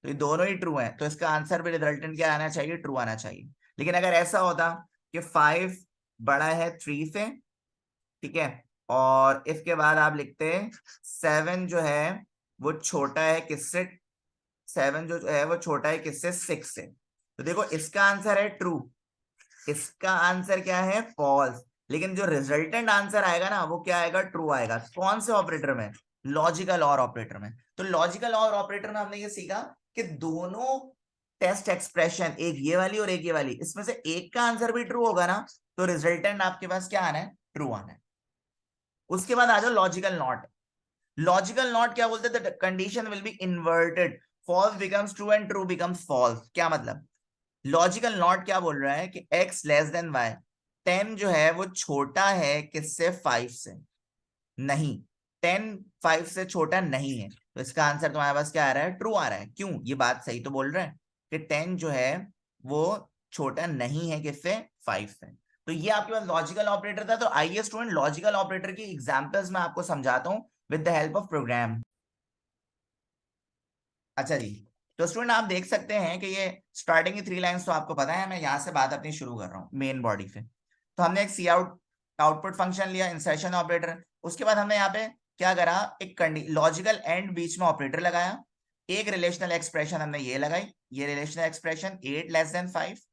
तो ये दोनों ही ट्रू हैं, तो इसका आंसर भी रिजल्टेंट क्या आना चाहिए? ट्रू आना चाहिए। लेकिन अगर ऐसा होता कि 5 बड़ा है 3 से, ठीक है, और इसके बाद आप लिखते हैं 7 जो है वो छोटा है किससे? 7 जो है वो छोटा है किससे? 6 से। तो देखो इसका आंसर है ट्रू, इसका आंसर क्या है? फॉल्स। लेकिन जो रिजल्टेंट आंसर आएगा ना वो क्या आएगा? ट्रू आएगा। कौन से ऑपरेटर में? लॉजिकल और ऑपरेटर में। तो लॉजिकल और ऑपरेटर में हमने ये सीखा कि दोनों टेस्ट एक्सप्रेशन, एक ये वाली और एक ये वाली, इसमें से एक का आंसर भी ट्रू होगा ना, तो रिजल्टेंट आपके पास क्या आना है? ट्रू आना है। उसके बाद आ जाओ लॉजिकल नॉट। लॉजिकल नॉट क्या बोलते हैं? The condition will be inverted, false becomes true and true becomes false. क्या मतलब? लॉजिकल नॉट क्या बोल रहा है कि x लेस देन वाई, 10 जो है वो छोटा है किससे? 5 से। नहीं, 10 5 से छोटा नहीं है, तो इसका आंसर तुम्हारे पास क्या आ रहा है? ट्रू आ रहा है। क्यों? ये बात सही तो बोल रहे हैं कि 10 जो है वो छोटा नहीं है किससे? 5 से। तो ये आपके पास लॉजिकल ऑपरेटर था। तो आइए स्टूडेंट लॉजिकल ऑपरेटर की एग्जांपल्स मैं आपको समझाता हूं with the help of program. अच्छा जी, तो स्टूडेंट आप देख सकते हैं कि ये स्टार्टिंग की 3 लाइंस तो आपको पता है। मैं यहां से बात अपनी शुरू कर रहा हूँ मेन बॉडी से। तो हमने एक सी आउट आउटपुट फंक्शन लिया, इंसर्शन ऑपरेटर। उसके बाद हमने यहाँ पे क्या करा? एक लॉजिकल एंड बीच में ऑपरेटर लगाया। एक रिलेशनल एक्सप्रेशन हमने ये लगाई, ये रिलेशनल एक्सप्रेशन 8 लेस देन 5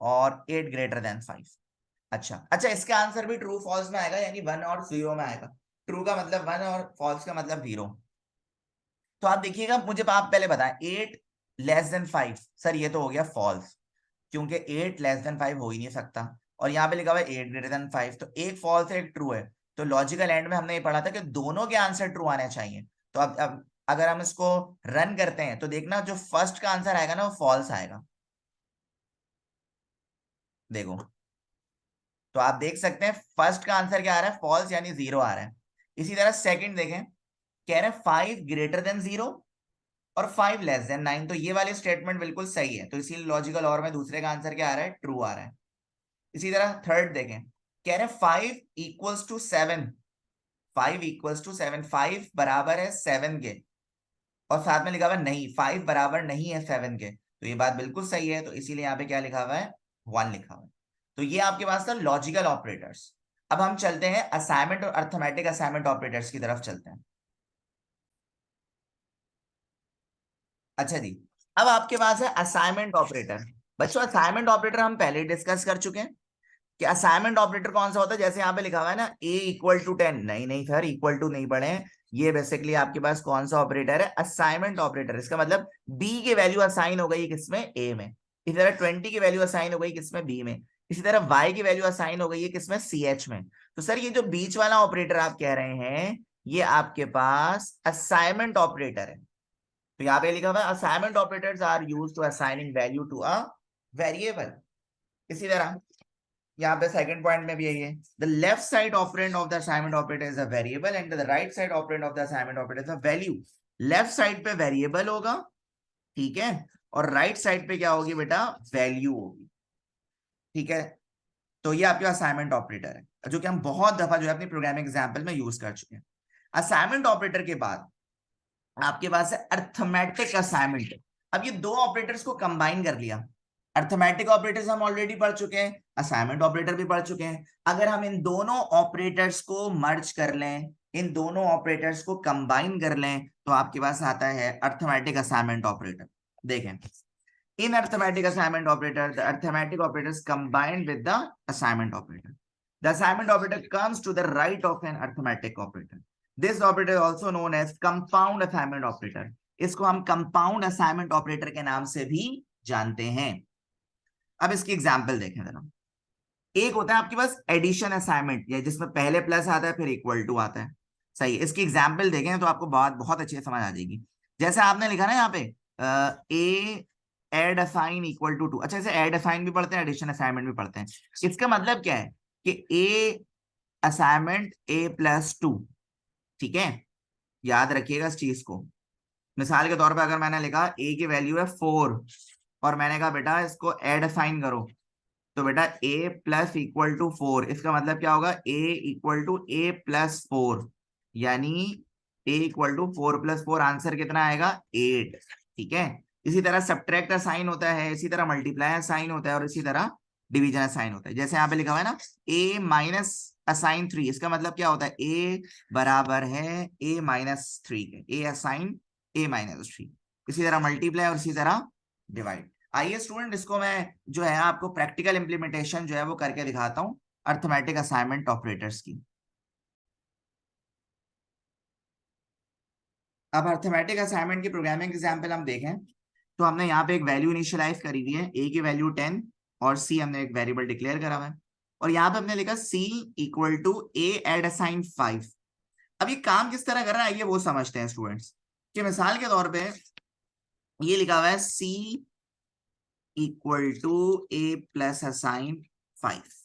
और 8 ग्रेटर देन 5। अच्छा अच्छा, इसका आंसर भी ट्रू फॉल्स में आएगा, यानी 1 और 0 में आएगा। ट्रू का मतलब 1 और फॉल्स का मतलब 0। तो आप देखिएगा, मुझे आप पहले बताएं 8 लेस देन 5, सर ये तो हो गया फॉल्स, क्योंकि 8 लेस देन 5 हो ही नहीं सकता। और यहाँ पे लिखा हुआ है 8 ग्रेटर देन 5, तो एक फॉल्स है एक ट्रू है। तो लॉजिकल एंड में हमने ये पढ़ा था कि दोनों के आंसर ट्रू आने चाहिए। तो अब अगर हम इसको रन करते हैं तो देखना जो फर्स्ट का आंसर आएगा ना वो फॉल्स आएगा। देखो, तो आप देख सकते हैं फर्स्ट का आंसर क्या आ रहा है, फॉल्स यानी 0 आ रहा है। इसी तरह सेकंड देखें, कह रहे हैं 5 ग्रेटर देन 0 और 5 लेस देन 9, तो ये वाली स्टेटमेंट बिल्कुल सही है, तो इसीलिए लॉजिकल और में दूसरे का आंसर क्या आ रहा है, ट्रू आ रहा है। इसी तरह थर्ड देखें, कह रहे हैं 5 इक्वल्स टू 7, 5 इक्वल्स टू 7, 5 बराबर है 7 के, और साथ में लिखा हुआ नहीं 5 बराबर नहीं है 7 के, तो ये बात बिल्कुल सही है, तो इसीलिए यहाँ पे क्या लिखा हुआ है, 1 लिखा हुआ है। तो ये आपके पास था लॉजिकल ऑपरेटर्स। अब हम चलते हैं असाइनमेंट और अर्थमेटिक असाइनमेंट ऑपरेटर्स की तरफ चलते हैं। अच्छा जी, अब आपके पास है असाइनमेंट ऑपरेटर। बच्चों असाइनमेंट ऑपरेटर हम पहले डिस्कस कर चुके हैं कि असाइनमेंट ऑपरेटर कौन सा होता है, जैसे यहाँ पे लिखा हुआ है ना a इक्वल टू 10, नहीं नहीं सर इक्वल टू नहीं पढ़े हैं, ये बेसिकली आपके पास कौन सा ऑपरेटर है, असाइनमेंट ऑपरेटर। इसका मतलब b की वैल्यू असाइन हो गई किसमें, a में, इसी तरह 20 की वैल्यू असाइन हो गई किसमें, b में, इसी तरह y की वैल्यू असाइन हो गई है किसमें, ch में। तो सर ये जो बीच वाला ऑपरेटर आप कह रहे हैं ये आपके पास असाइनमेंट ऑपरेटर है। तो यहाँ पे लिखा हुआ है assignment operators are used to assigning value to a variable. इसी तरह यहाँ पे सेकंड पॉइंट में भी यही है, the left side operand of the assignment operator is a variable and the right side operand of the assignment operator is a value. Left side पे वेरिएबल होगा, ठीक है, और राइट साइड पे क्या होगी बेटा, वैल्यू होगी, ठीक है। तो ये आपके असाइनमेंट ऑपरेटर है जो कि हम बहुत दफा जो है अपनी प्रोग्रामिंग एग्जाम्पल में यूज कर चुके हैं। असाइनमेंट ऑपरेटर के बाद आपके पास है अर्थमेटिक असाइनमेंट। अब ये दो ऑपरेटर्स को कंबाइन कर लिया, अर्थमेटिक ऑपरेटर्स हम ऑलरेडी पढ़ चुके हैं, असाइनमेंट ऑपरेटर भी पढ़ चुके हैं। अगर हम इन दोनों ऑपरेटर्स को मर्ज कर लें, इन दोनों ऑपरेटर्स को कंबाइन कर लें, तो आपके पास आता है अर्थमेटिक असाइनमेंट ऑपरेटर। देखें, in arithmetic assignment operator the arithmetic operators combined with the assignment operator. The assignment operator comes to the right of an arithmetic operator. This operator is also known as compound assignment operator. इसको हम compound assignment operator के नाम से भी जानते हैं। अब इसकी एग्जांपल देखें जरा। एक होता है आपके पास एडिशन असाइनमेंट, या जिसमें पहले प्लस आता है फिर इक्वल टू आता है, सही है। इसकी एग्जांपल देखें तो आपको बात बहुत अच्छे से समझ आ जाएगी। जैसे आपने लिखा ना यहाँ पे ए एड असाइन इक्वल टू 2, अच्छा इसे एड असाइन भी पढ़ते हैं, एडिशन असाइनमेंट भी पढ़ते हैं। इसका मतलब क्या है कि ए असाइनमेंट ए प्लस 2, ठीक है, याद रखिएगा इस चीज को। मिसाल के तौर पर अगर मैंने लिखा ए की वैल्यू है 4 और मैंने कहा बेटा इसको एड असाइन करो, तो बेटा a प्लस इक्वल टू 4, इसका मतलब क्या होगा, a equal to a plus 4, यानी a equal to 4 plus 4, answer कितना आएगा 8, ठीक है। इसी तरह सब्ट्रैक्ट असाइन होता है, इसी तरह मल्टीप्लाई असाइन होता है, और इसी तरह डिवीजन असाइन होता है। जैसे यहाँ पे लिखा हुआ है ना a माइनस असाइन 3, इसका मतलब क्या होता है, a बराबर है a माइनस 3 के, a असाइन a माइनस 3। इसी तरह मल्टीप्लाई और इसी तरह डिवाइड। आइए स्टूडेंट इसको मैं जो है आपको प्रैक्टिकल इंप्लीमेंटेशन जो है वो करके दिखाता हूं अर्थमेटिक असाइनमेंट ऑपरेटर्स की। अब अर्थमेटिक असाइनमेंट की प्रोग्रामिंग एग्जांपल हम देखें तो हमने यहाँ पे एक वैल्यू इनिशियलाइज करी हुई है, a की वैल्यू 10 और c हमने एक वेरिएबल डिक्लेयर करा हुआ है, और यहाँ पे हमने लिखा c equal to a add assign 5। अब ये काम किस तरह कर रहा है ये वो समझते हैं स्टूडेंट्स, कि मिसाल के तौर पे ये लिखा हुआ है c equal to a plus assign 5।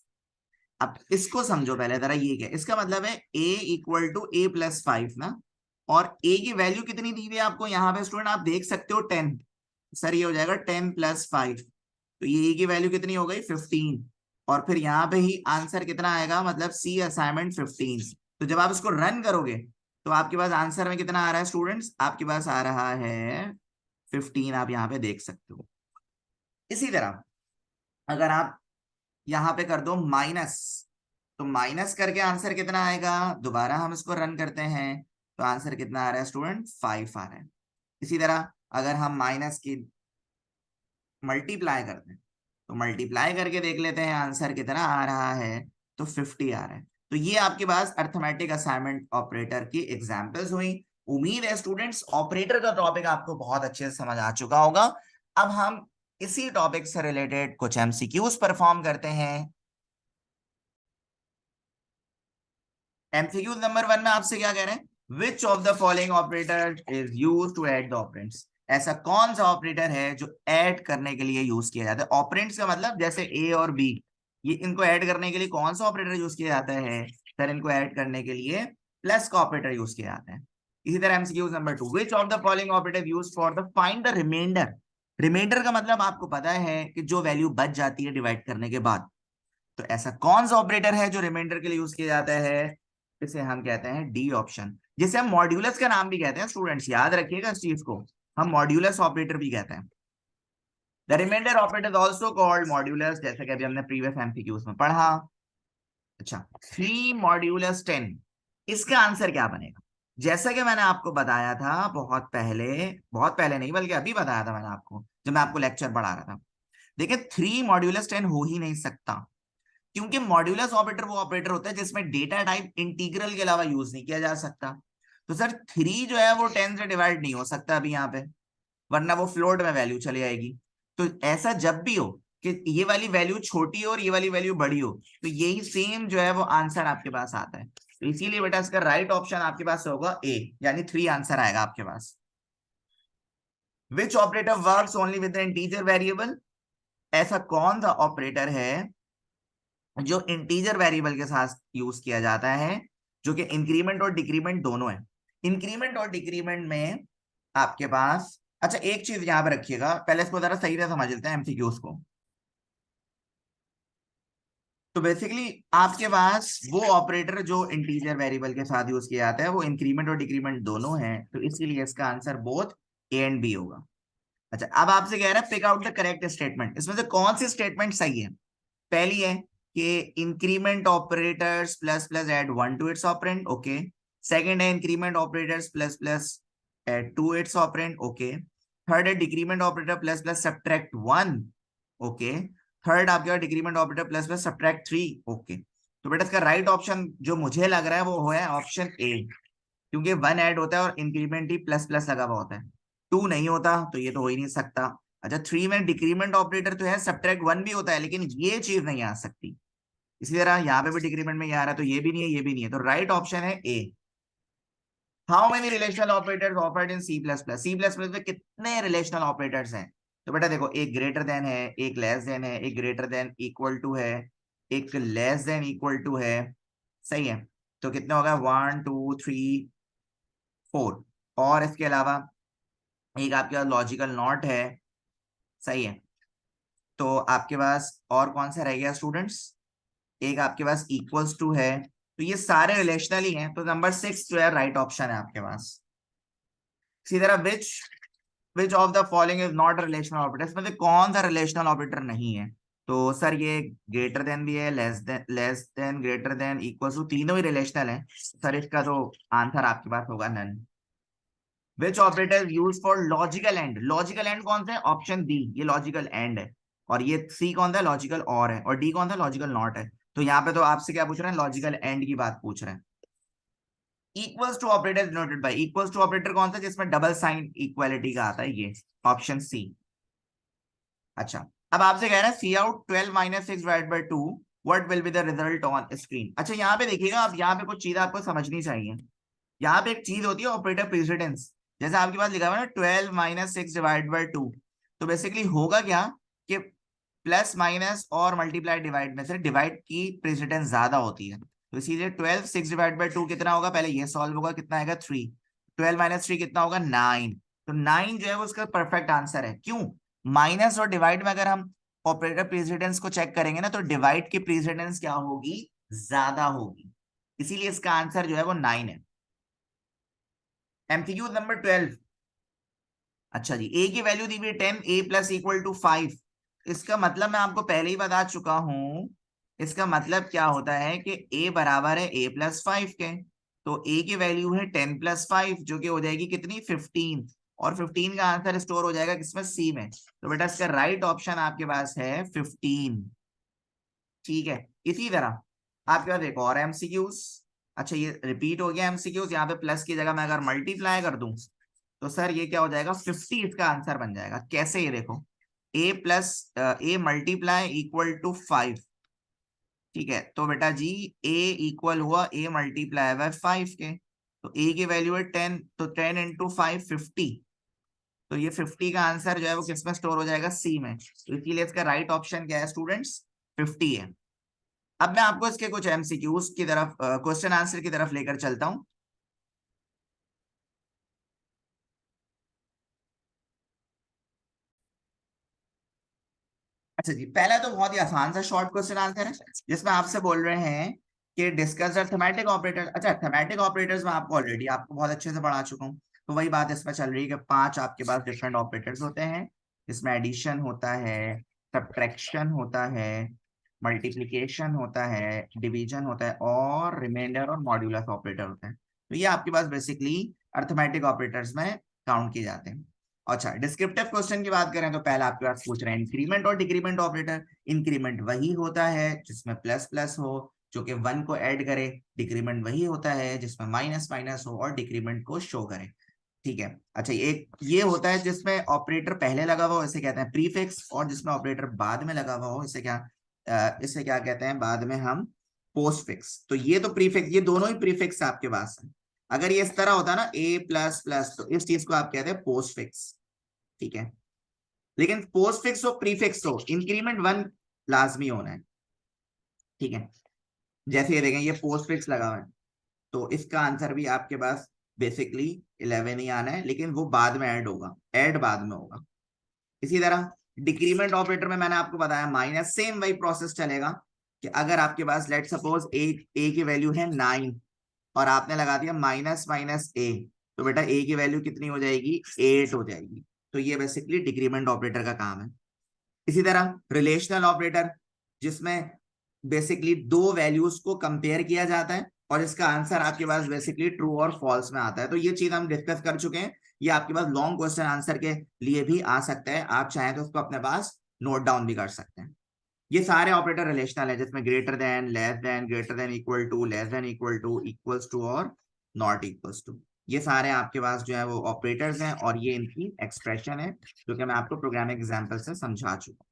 अब इसको समझो पहले जरा, ये क्या, इसका मतलब है a equal to a plus 5 ना, और a की वैल्यू कितनी दी हुई है आपको यहाँ पे स्टूडेंट, आप देख सकते हो 10, सर ये हो जाएगा 10 प्लस 5, तो ये a की वैल्यू कितनी हो गई 15, और फिर यहाँ पे ही आंसर कितना आएगा, मतलब c असाइनमेंट 15। तो जब आप इसको रन करोगे तो आपके पास आंसर में कितना आ रहा है स्टूडेंट्स, आपके पास आ रहा है 15, आप यहाँ पे देख सकते हो। इसी तरह अगर आप यहाँ पे कर दो माइनस, तो माइनस करके आंसर कितना आएगा, दोबारा हम इसको रन करते हैं तो आंसर कितना आ रहा है स्टूडेंट 5 आ रहा है। इसी तरह अगर हम माइनस की मल्टीप्लाई करते हैं तो मल्टीप्लाई करके देख लेते हैं आंसर कितना आ रहा है, तो 50 आ रहा है। तो ये आपके पास अर्थमेटिक असाइनमेंट ऑपरेटर की एग्जांपल्स हुई। उम्मीद है स्टूडेंट्स ऑपरेटर का टॉपिक आपको बहुत अच्छे से समझ आ चुका होगा। अब हम इसी टॉपिक से रिलेटेड कुछ एमसीक्यूज परफॉर्म करते हैं। एमसीक्यू नंबर 1 में आपसे क्या कह रहे हैं, which of the following operator is used to add the operands. ऐसा कौन सा ऑपरेटर है जो ऐड करने के लिए यूज किया जाता है। ऑपरेंड्स का मतलब जैसे ए और बी, ये इनको ऐड करने के लिए कौन सा ऑपरेटर यूज किया जाता है सर? इनको ऐड करने के लिए प्लस का ऑपरेटर यूज किया जाता है। इसी तरह MCQ number 2, which of the following operator use for the find the remainder. Remainder का मतलब आपको पता है कि जो वैल्यू बच जाती है डिवाइड करने के बाद, तो ऐसा कौन सा ऑपरेटर है जो रिमाइंडर के लिए यूज किया जाता है? इसे हम कहते हैं डी ऑप्शन, जिसे हम मॉड्यूलस का नाम भी कहते हैं। स्टूडेंट्स याद रखिएगा इस चीज को, हम मॉड्यूलस ऑपरेटर भी कहते हैं। The remainder operator also called modulus, जैसे कि अभी हमने प्रीवियस एमसीक्यूज में पढ़ा। अच्छा, 3 मॉड्यूलस 10, इसका आंसर क्या बनेगा? जैसा कि मैंने आपको बताया था बहुत पहले नहीं बल्कि अभी बताया था मैंने आपको, जब मैं आपको लेक्चर पढ़ा रहा था। देखिए 3 मॉड्यूलस 10 हो ही नहीं सकता, क्योंकि मॉड्यूलस ऑपरेटर वो ऑपरेटर होता है जिसमें डेटा टाइप इंटीग्रल के अलावा यूज नहीं किया जा सकता। तो सर 3 जो है वो 10 से डिवाइड नहीं हो सकता अभी यहाँ पे, वरना वो फ्लोट में वैल्यू चली आएगी। तो ऐसा जब भी हो कि ये वाली वैल्यू छोटी हो और ये वाली वैल्यू बड़ी हो, तो यही सेम जो है वो आंसर आपके पास आता है। तो इसीलिए बेटा इसका राइट ऑप्शन आपके पास होगा ए, यानी 3 आंसर आएगा आपके पास। Which operator works only with the integer variable, ऐसा कौन सा ऑपरेटर है जो इंटीजर वेरिएबल के साथ यूज किया जाता है, जो कि इंक्रीमेंट और डिक्रीमेंट दोनों है। इंक्रीमेंट और डिक्रीमेंट में आपके पास, अच्छा एक चीज यहां पर रखिएगा, पहले इसको जरा सही से समझ लेते हैं एमसीक्यूज को। तो बेसिकली आपके पास वो ऑपरेटर जो इंटीजर वेरिएबल के साथ यूज किया जाता है वो इंक्रीमेंट और डिक्रीमेंट दोनों है, तो इसीलिए इसका answer both A and B होगा। अच्छा अब आपसे कह रहा है pick out the correct statement, इसमें से कौन सी स्टेटमेंट सही है? पहली है कि increment operators plus plus add 1 to its operand, okay. Second है increment operators plus plus add 2 its operand, okay. Third है decrement operator plus plus subtract 1, okay. Third आपके decrement operator plus plus subtract 3, okay. तो बेटा इसका राइट ऑप्शन जो मुझे लग रहा है वो है ऑप्शन ए, क्योंकि 1 ऐड होता है और इंक्रीमेंट ही प्लस प्लस लगा हुआ होता है, 2 नहीं होता तो ये तो हो ही नहीं सकता। अच्छा 3 में डिक्रीमेंट ऑपरेटर तो है, सब्ट्रैक्ट 1 भी होता है, लेकिन ये चीज नहीं आ सकती। इसी तरह यहाँ पे भी डिक्रीमेंट में ये आ रहा है, तो ये भी नहीं है, ये भी नहीं है, तो राइट ऑप्शन है a. How many relational operators operate in C plus plus, C plus plus में कितने रिलेशनल ऑपरेटर्स हैं? तो बेटा देखो, एक ग्रेटर देन है, एक लेस देन है, एक ग्रेटर देन इक्वल टू है, एक लेस देन इक्वल टू है, सही है। तो कितना होगा? 1 2 3 4, और इसके अलावा एक आपके पास लॉजिकल नॉट है, सही है। तो आपके पास और कौन सा रह गया स्टूडेंट्स? एक आपके पास इक्वल्स टू है, तो ये सारे रिलेशनल ही हैं, तो नंबर 6 जो है राइट ऑप्शन है आपके पास। इसी तरह विच of the following is not relational operator, इसमें से कौन सा रिलेशनल ऑपरेटर नहीं है? तो सर ये ग्रेटर देन भी है, less than greater than equals to, तीनों ही रिलेशनल हैं, सर इसका तो आंसर आपके पास होगा none. Which operator use for logical and, logical and कौन सा है? ऑप्शन बी, ये लॉजिकल एंड है, और ये सी कौन सा? लॉजिकल और है, और डी कौन सा? लॉजिकल नॉट है। तो यहाँ पे तो आपसे क्या पूछ रहे हैं? लॉजिकल एंड की बात पूछ रहे हैं। Equals to operator denoted by, equals to operator कौन सा जिसमें डबल साइन इक्वालिटी का आता है? ये ऑप्शन सी। अच्छा अब आपसे कह रहा है cout 12 minus 6 divide by 2, what will be the result on screen. अच्छा यहाँ पे देखिएगा, अब यहाँ पे कुछ चीज आपको समझनी चाहिए। यहाँ पे एक चीज होती है ऑपरेटर प्रेसिडेंस, जैसे आपके पास लिखा हुआ है ना 12 माइनस 6 डिवाइड बाय 2, तो बेसिकली होगा क्या कि प्लस माइनस और मल्टीप्लाई डिवाइड में से डिवाइड की प्रेसिडेंस ज्यादा होती है, तो इसीलिए 12 6 डिवाइड बाय 2 कितना होगा? पहले ये सॉल्व होगा, कितना आएगा? 3। 12 माइनस 3 कितना होगा? 9। तो 9 जो है वो उसका परफेक्ट आंसर है। क्यों? माइनस और डिवाइड में अगर हम ऑपरेटर प्रेसिडेंस को चेक करेंगे ना, तो डिवाइड की प्रेसिडेंस क्या होगी? ज्यादा होगी, इसीलिए इसका आंसर जो है वो 9 है। MCQ number 12। अच्छा जी, ए की वैल्यू दी हुई 10, ए प्लस इक्वल टू 5, इसका मतलब मैं आपको पहले ही बता चुका हूं। इसका मतलब क्या होता है कि ए बराबर है ए प्लस 5 के, तो ए की वैल्यू है 10 प्लस 5, जो कि हो जाएगी कितनी? 15, और 15 का आंसर स्टोर हो जाएगा किसमें? सी में। तो बेटा इसका राइट ऑप्शन आपके पास है 15। ठीक है, इसी तरह आपके पास एक और एमसीक्यूज। अच्छा ये रिपीट हो गया एमसीक्यूज, यहाँ पे प्लस की जगह मैं अगर मल्टीप्लाई कर दूं, तो सर ये क्या हो जाएगा? 50 इसका आंसर बन जाएगा। कैसे? ये देखो, a plus a multiply equal to 5, ठीक है। तो बेटा जी ए इक्वल हुआ ए मल्टीप्लाई बाय 5 के, तो ए की वैल्यू है 10, तो 10 इंटू 5 50, तो ये 50 का आंसर जो है वो किस में स्टोर हो जाएगा? सी में। तो इसीलिए इसका राइट ऑप्शन क्या है स्टूडेंट्स? 50 है। अब मैं आपको इसके कुछ एमसीक्यूज की तरफ, क्वेश्चन आंसर की तरफ लेकर चलता हूं। अच्छा जी, पहला तो बहुत ही आसान सा शॉर्ट क्वेश्चन आंसर है, जिसमें आपसे बोल रहे हैं कि डिस्कस द थेमेटिक ऑपरेटर। अच्छा, थेमेटिक ऑपरेटर्स में आपको ऑलरेडी आपको बहुत अच्छे से पढ़ा चुका हूँ, तो वही बात इसमें चल रही है कि 5 आपके पास डिफरेंट ऑपरेटर्स होते हैं, जिसमें एडिशन होता है, सब्ट्रैक्शन होता है, मल्टीप्लीकेशन होता है, डिवीजन होता है, और रिमाइंडर और मॉड्यूलस ऑपरेटर होते हैं। तो ये आपके पास बेसिकली अर्थमेटिक ऑपरेटर्स में काउंट किए जाते हैं। अच्छा, डिस्क्रिप्टिव क्वेश्चन की बात करें तो पहला आपके पास पूछ रहे हैं इंक्रीमेंट और डिक्रीमेंट ऑपरेटर। इंक्रीमेंट वही होता है जिसमें प्लस प्लस हो, जो कि 1 को ऐड करे। डिक्रीमेंट वही होता है जिसमें माइनस माइनस हो और डिक्रीमेंट को शो करे। ठीक है। अच्छा, एक ये होता है जिसमें ऑपरेटर पहले लगा हुआ हो, इसे कहते हैं प्रीफिक्स, और जिसमें ऑपरेटर बाद में लगा हुआ हो, इसे क्या कहते हैं बाद में हम पोस्टफिक्स। तो ये तो प्रीफिक्स, ये दोनों ही प्रीफिक्स आपके पास है। अगर ये इस तरह होता ना ए प्लस प्लस, तो इस चीज को आप कहते हैं पोस्टफिक्स। ठीक है, लेकिन पोस्टफिक्स हो प्रीफिक्स हो, इंक्रीमेंट 1 लाजमी होना है। ठीक है, जैसे ये देखें ये पोस्टफिक्स लगा हुआ है, तो इसका आंसर भी आपके पास बेसिकली 11 ही आना है, लेकिन वो बाद में ऐड होगा, ऐड बाद में होगा। इसी तरह डिक्रीमेंट ऑपरेटर में मैंने आपको बताया माइनस, सेम वही प्रोसेस चलेगा कि अगर आपके पास लेट सपोज ए की वैल्यू है 9 और आपने लगा दिया माइनस माइनस ए, तो बेटा ए की वैल्यू कितनी हो जाएगी, 8 हो जाएगी। तो ये बेसिकली डिक्रीमेंट ऑपरेटर का काम है। इसी तरह रिलेशनल ऑपरेटर, जिसमें बेसिकली दो वैल्यूज को कंपेयर किया जाता है और इसका आंसर आपके पास बेसिकली ट्रू और फॉल्स में आता है। तो ये चीज हम डिस्कस कर चुके हैं। ये आपके पास लॉन्ग क्वेश्चन आंसर के लिए भी आ सकता है, आप चाहें तो उसको अपने पास नोट डाउन भी कर सकते हैं। ये सारे ऑपरेटर रिलेशनल है, जिसमें greater than, less than, greater than equal to, less than equal to, equals to और नॉट इक्वल्स टू। ये सारे आपके पास जो है वो ऑपरेटर्स हैं, और ये इनकी एक्सप्रेशन है जो कि मैं आपको प्रोग्रामिंग एग्जांपल से समझा चुका हूं।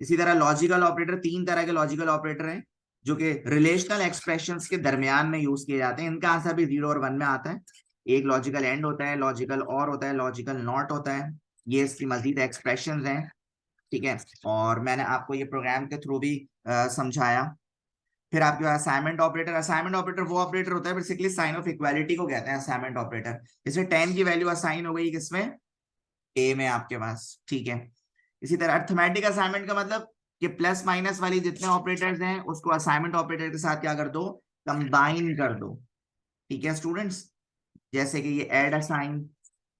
इसी तरह लॉजिकल ऑपरेटर, 3 तरह के लॉजिकल ऑपरेटर हैं जो कि रिलेशनल एक्सप्रेशंस के दरमियान में यूज किए जाते हैं। इनका आंसर भी 0 और 1 में आता है। एक लॉजिकल एंड होता है, लॉजिकल और होता है, लॉजिकल नॉट होता है। ये इसकी मजीद एक्सप्रेशंस हैं। ठीक है, और मैंने आपको ये प्रोग्राम के थ्रू भी समझाया। फिर आपके पास असाइनमेंट ऑपरेटर। असाइनमेंट ऑपरेटर वो ऑपरेटर होता है बेसिकली साइन ऑफ इक्वालिटी को कहते हैं असाइनमेंट ऑपरेटर। जैसे 10 की वैल्यू असाइन हो गई किसमें, ए में आपके पास। ठीक है, इसी तरह अर्थमेटिक असाइनमेंट का मतलब कि प्लस माइनस वाली जितने ऑपरेटर्स हैं उसको असाइनमेंट ऑपरेटर के साथ क्या कर दो, कंबाइन कर दो। ठीक है स्टूडेंट्स, जैसे कि ये add assign,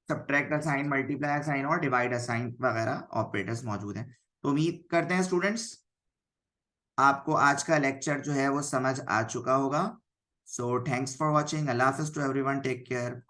subtract assign, multiply assign और डिवाइड असाइन वगैरह ऑपरेटर्स मौजूद हैं। तो उम्मीद करते हैं स्टूडेंट्स आपको आज का लेक्चर जो है वो समझ आ चुका होगा। So thanks for watching. अल्लाह हाफिज टू एवरीवन, टेक केयर।